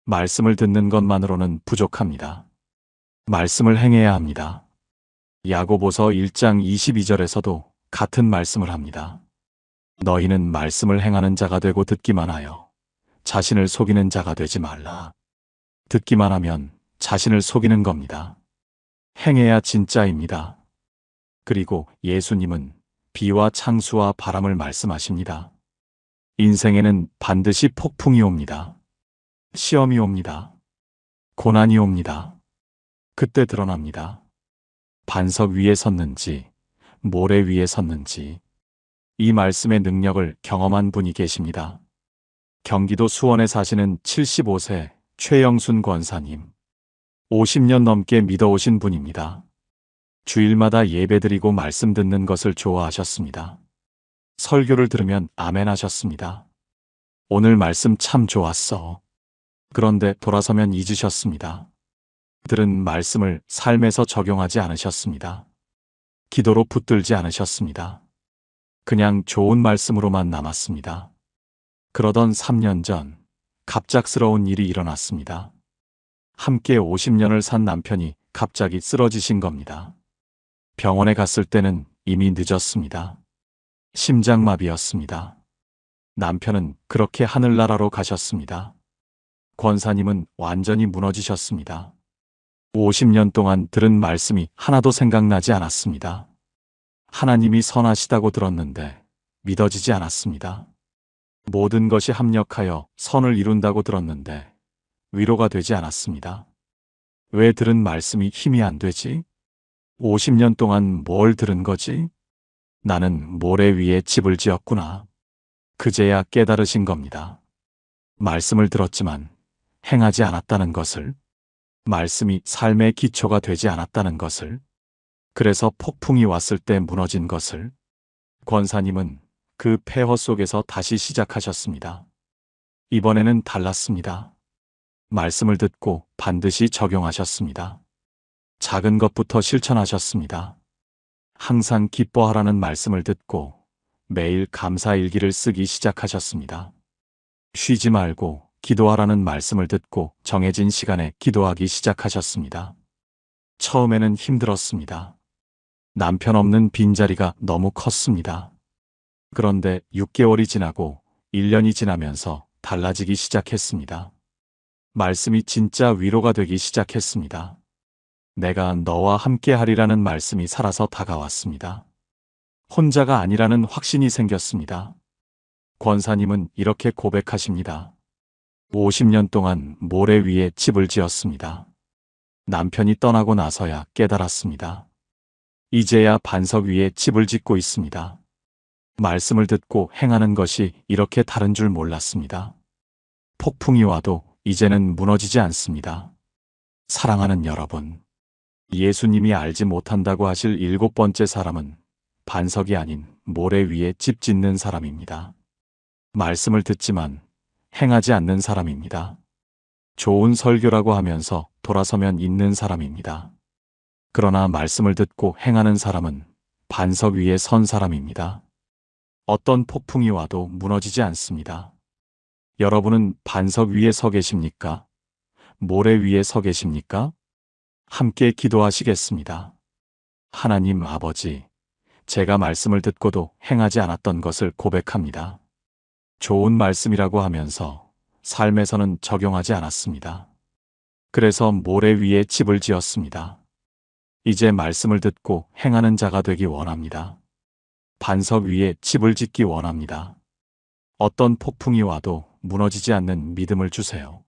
말씀을 듣는 것만으로는 부족합니다. 말씀을 행해야 합니다. 야고보서 1장 22절에서도 같은 말씀을 합니다. 너희는 말씀을 행하는 자가 되고 듣기만 하여 자신을 속이는 자가 되지 말라. 듣기만 하면 자신을 속이는 겁니다. 행해야 진짜입니다. 그리고 예수님은 비와 창수와 바람을 말씀하십니다. 인생에는 반드시 폭풍이 옵니다. 시험이 옵니다. 고난이 옵니다. 그때 드러납니다. 반석 위에 섰는지 모래 위에 섰는지 이 말씀의 능력을 경험한 분이 계십니다. 경기도 수원에 사시는 75세 최영순 권사님. 50년 넘게 믿어오신 분입니다. 주일마다 예배드리고 말씀 듣는 것을 좋아하셨습니다. 설교를 들으면 아멘 하셨습니다. 오늘 말씀 참 좋았어. 그런데 돌아서면 잊으셨습니다. 들은 말씀을 삶에서 적용하지 않으셨습니다. 기도로 붙들지 않으셨습니다. 그냥 좋은 말씀으로만 남았습니다. 그러던 3년 전 갑작스러운 일이 일어났습니다. 함께 50년을 산 남편이 갑자기 쓰러지신 겁니다. 병원에 갔을 때는 이미 늦었습니다. 심장마비였습니다. 남편은 그렇게 하늘나라로 가셨습니다. 권사님은 완전히 무너지셨습니다. 50년 동안 들은 말씀이 하나도 생각나지 않았습니다. 하나님이 선하시다고 들었는데 믿어지지 않았습니다. 모든 것이 합력하여 선을 이룬다고 들었는데 위로가 되지 않았습니다. 왜 들은 말씀이 힘이 안 되지? 50년 동안 뭘 들은 거지? 나는 모래 위에 집을 지었구나. 그제야 깨달으신 겁니다. 말씀을 들었지만 행하지 않았다는 것을, 말씀이 삶의 기초가 되지 않았다는 것을, 그래서 폭풍이 왔을 때 무너진 것을. 권사님은 그 폐허 속에서 다시 시작하셨습니다. 이번에는 달랐습니다. 말씀을 듣고 반드시 적용하셨습니다. 작은 것부터 실천하셨습니다. 항상 기뻐하라는 말씀을 듣고 매일 감사일기를 쓰기 시작하셨습니다. 쉬지 말고 기도하라는 말씀을 듣고 정해진 시간에 기도하기 시작하셨습니다. 처음에는 힘들었습니다. 남편 없는 빈자리가 너무 컸습니다. 그런데 6개월이 지나고 1년이 지나면서 달라지기 시작했습니다. 말씀이 진짜 위로가 되기 시작했습니다. 내가 너와 함께 하리라는 말씀이 살아서 다가왔습니다. 혼자가 아니라는 확신이 생겼습니다. 권사님은 이렇게 고백하십니다. 50년 동안 모래 위에 집을 지었습니다. 남편이 떠나고 나서야 깨달았습니다. 이제야 반석 위에 집을 짓고 있습니다. 말씀을 듣고 행하는 것이 이렇게 다른 줄 몰랐습니다. 폭풍이 와도 이제는 무너지지 않습니다. 사랑하는 여러분, 예수님이 알지 못한다고 하실 7번째 사람은 반석이 아닌 모래 위에 집 짓는 사람입니다. 말씀을 듣지만 행하지 않는 사람입니다. 좋은 설교라고 하면서 돌아서면 있는 사람입니다. 그러나 말씀을 듣고 행하는 사람은 반석 위에 선 사람입니다. 어떤 폭풍이 와도 무너지지 않습니다. 여러분은 반석 위에 서 계십니까? 모래 위에 서 계십니까? 함께 기도하시겠습니다. 하나님 아버지, 제가 말씀을 듣고도 행하지 않았던 것을 고백합니다. 좋은 말씀이라고 하면서 삶에서는 적용하지 않았습니다. 그래서 모래 위에 집을 지었습니다. 이제 말씀을 듣고 행하는 자가 되기 원합니다. 반석 위에 집을 짓기 원합니다. 어떤 폭풍이 와도 무너지지 않는 믿음을 주세요.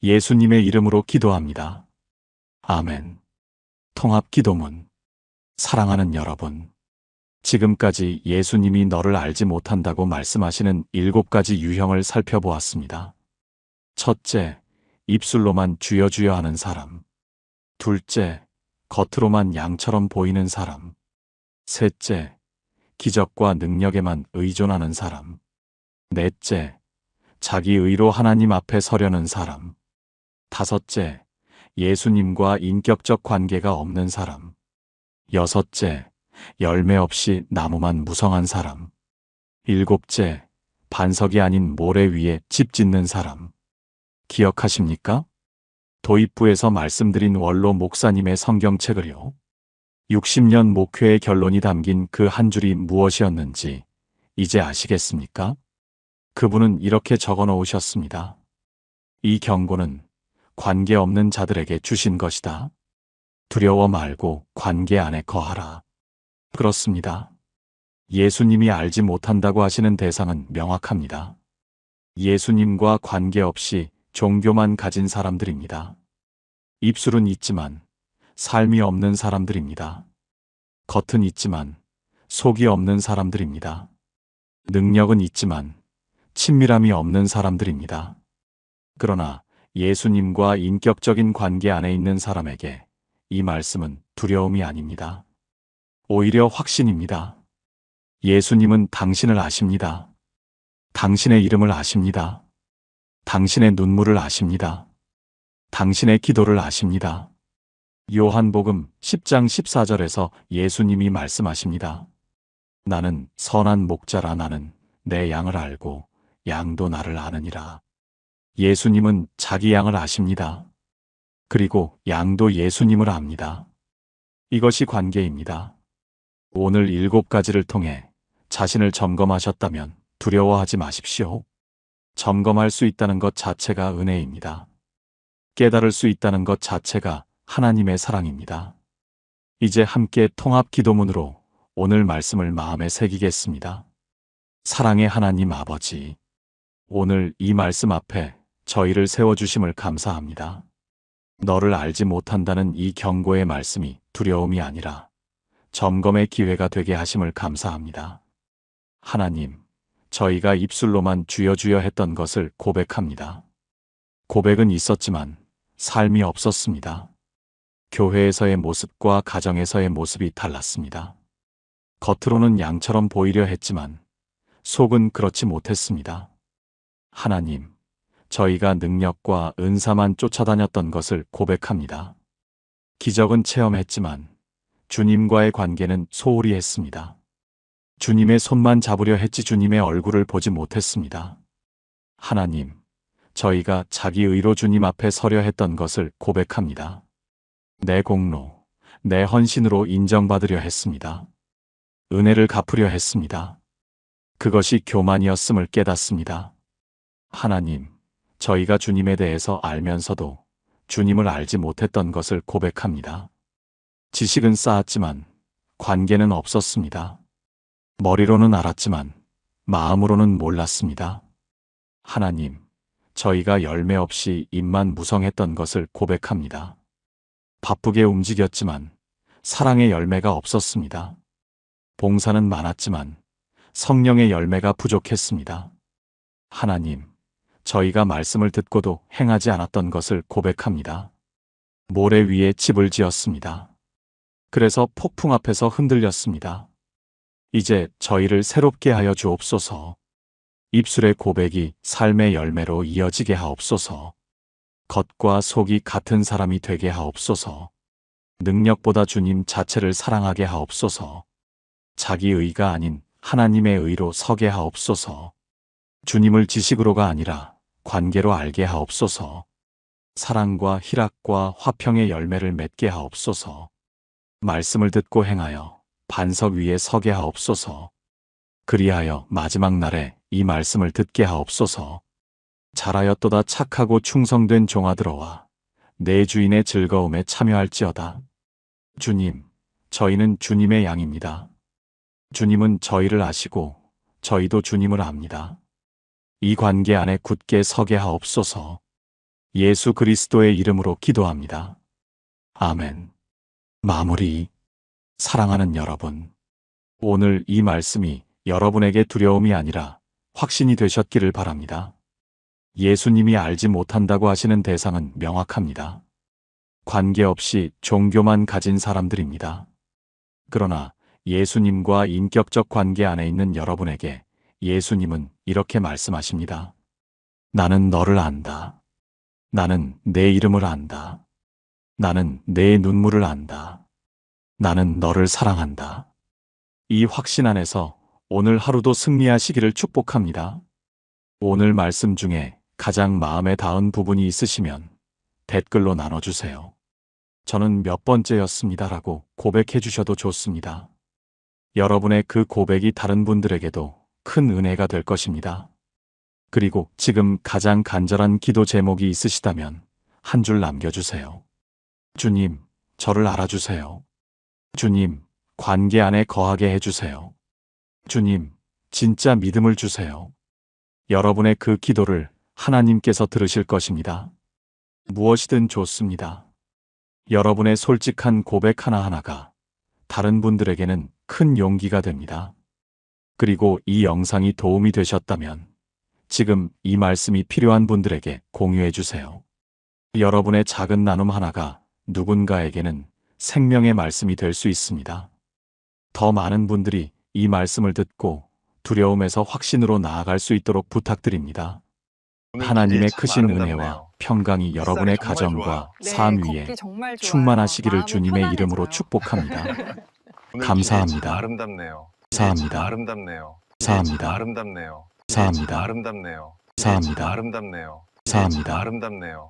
예수님의 이름으로 기도합니다. 아멘. 통합 기도문. 사랑하는 여러분, 지금까지 예수님이 너를 알지 못한다고 말씀하시는 7가지 유형을 살펴보았습니다. 첫째, 입술로만 주여 주여 하는 사람. 둘째, 겉으로만 양처럼 보이는 사람. 셋째, 기적과 능력에만 의존하는 사람. 넷째, 자기 의로 하나님 앞에 서려는 사람. 다섯째, 예수님과 인격적 관계가 없는 사람. 여섯째, 열매 없이 나무만 무성한 사람. 일곱째, 반석이 아닌 모래 위에 집 짓는 사람. 기억하십니까? 도입부에서 말씀드린 원로 목사님의 성경책을요. 60년 목회의 결론이 담긴 그 한 줄이 무엇이었는지 이제 아시겠습니까? 그분은 이렇게 적어 놓으셨습니다. 이 경고는 관계 없는 자들에게 주신 것이다. 두려워 말고 관계 안에 거하라. 그렇습니다. 예수님이 알지 못한다고 하시는 대상은 명확합니다. 예수님과 관계없이 종교만 가진 사람들입니다. 입술은 있지만 삶이 없는 사람들입니다. 겉은 있지만 속이 없는 사람들입니다. 능력은 있지만 친밀함이 없는 사람들입니다. 그러나 예수님과 인격적인 관계 안에 있는 사람에게 이 말씀은 두려움이 아닙니다. 오히려 확신입니다. 예수님은 당신을 아십니다. 당신의 이름을 아십니다. 당신의 눈물을 아십니다. 당신의 기도를 아십니다. 요한복음 10장 14절에서 예수님이 말씀하십니다. 나는 선한 목자라. 나는 내 양을 알고 양도 나를 아느니라. 예수님은 자기 양을 아십니다. 그리고 양도 예수님을 압니다. 이것이 관계입니다. 오늘 7가지를 통해 자신을 점검하셨다면 두려워하지 마십시오. 점검할 수 있다는 것 자체가 은혜입니다. 깨달을 수 있다는 것 자체가 하나님의 사랑입니다. 이제 함께 통합 기도문으로 오늘 말씀을 마음에 새기겠습니다. 사랑의 하나님 아버지, 오늘 이 말씀 앞에 저희를 세워주심을 감사합니다. 너를 알지 못한다는 이 경고의 말씀이 두려움이 아니라 점검의 기회가 되게 하심을 감사합니다. 하나님, 저희가 입술로만 주여 주여 했던 것을 고백합니다. 고백은 있었지만 삶이 없었습니다. 교회에서의 모습과 가정에서의 모습이 달랐습니다. 겉으로는 양처럼 보이려 했지만 속은 그렇지 못했습니다. 하나님, 저희가 능력과 은사만 쫓아다녔던 것을 고백합니다. 기적은 체험했지만 주님과의 관계는 소홀히 했습니다. 주님의 손만 잡으려 했지 주님의 얼굴을 보지 못했습니다. 하나님, 저희가 자기 의로 주님 앞에 서려 했던 것을 고백합니다. 내 공로, 내 헌신으로 인정받으려 했습니다. 은혜를 갚으려 했습니다. 그것이 교만이었음을 깨닫습니다. 하나님, 저희가 주님에 대해서 알면서도 주님을 알지 못했던 것을 고백합니다. 지식은 쌓았지만 관계는 없었습니다. 머리로는 알았지만 마음으로는 몰랐습니다. 하나님, 저희가 열매 없이 입만 무성했던 것을 고백합니다. 바쁘게 움직였지만 사랑의 열매가 없었습니다. 봉사는 많았지만 성령의 열매가 부족했습니다. 하나님, 저희가 말씀을 듣고도 행하지 않았던 것을 고백합니다. 모래 위에 집을 지었습니다. 그래서 폭풍 앞에서 흔들렸습니다. 이제 저희를 새롭게 하여 주옵소서. 입술의 고백이 삶의 열매로 이어지게 하옵소서. 겉과 속이 같은 사람이 되게 하옵소서. 능력보다 주님 자체를 사랑하게 하옵소서. 자기 의가 아닌 하나님의 의로 서게 하옵소서. 주님을 지식으로가 아니라 관계로 알게 하옵소서. 사랑과 희락과 화평의 열매를 맺게 하옵소서. 말씀을 듣고 행하여 반석 위에 서게 하옵소서. 그리하여 마지막 날에 이 말씀을 듣게 하옵소서. 잘하였도다 착하고 충성된 종아들어와 내 주인의 즐거움에 참여할지어다. 주님, 저희는 주님의 양입니다. 주님은 저희를 아시고 저희도 주님을 압니다. 이 관계 안에 굳게 서게 하옵소서. 예수 그리스도의 이름으로 기도합니다. 아멘. 마무리. 사랑하는 여러분, 오늘 이 말씀이 여러분에게 두려움이 아니라 확신이 되셨기를 바랍니다. 예수님이 알지 못한다고 하시는 대상은 명확합니다. 관계없이 종교만 가진 사람들입니다. 그러나 예수님과 인격적 관계 안에 있는 여러분에게 예수님은 이렇게 말씀하십니다. 나는 너를 안다. 나는 내 이름을 안다. 나는 내 눈물을 안다. 나는 너를 사랑한다. 이 확신 안에서 오늘 하루도 승리하시기를 축복합니다. 오늘 말씀 중에 가장 마음에 닿은 부분이 있으시면 댓글로 나눠주세요. 저는 몇 번째였습니다라고 고백해 주셔도 좋습니다. 여러분의 그 고백이 다른 분들에게도 큰 은혜가 될 것입니다. 그리고 지금 가장 간절한 기도 제목이 있으시다면 한 줄 남겨주세요. 주님, 저를 알아주세요. 주님, 관계 안에 거하게 해주세요. 주님, 진짜 믿음을 주세요. 여러분의 그 기도를 하나님께서 들으실 것입니다. 무엇이든 좋습니다. 여러분의 솔직한 고백 하나하나가 다른 분들에게는 큰 용기가 됩니다. 그리고 이 영상이 도움이 되셨다면 지금 이 말씀이 필요한 분들에게 공유해 주세요. 여러분의 작은 나눔 하나가 누군가에게는 생명의 말씀이 될 수 있습니다. 더 많은 분들이 이 말씀을 듣고 두려움에서 확신으로 나아갈 수 있도록 부탁드립니다. 하나님의 참 크신 아름답네요. 은혜와 평강이 여러분의 정말 가정과 좋아요. 삶 걷기 위에 정말 좋아요. 충만하시기를 마음이 주님의 이름으로 편안해져요. 축복합니다. 오늘 감사합니다. 참 아름답네요. 감사합니다. 참 아름답네요. 감사합니다. 아름답네요. 감사합니다. 아름답네요. 감사합니다. 아름답네요. 감사합니다. 아름답네요.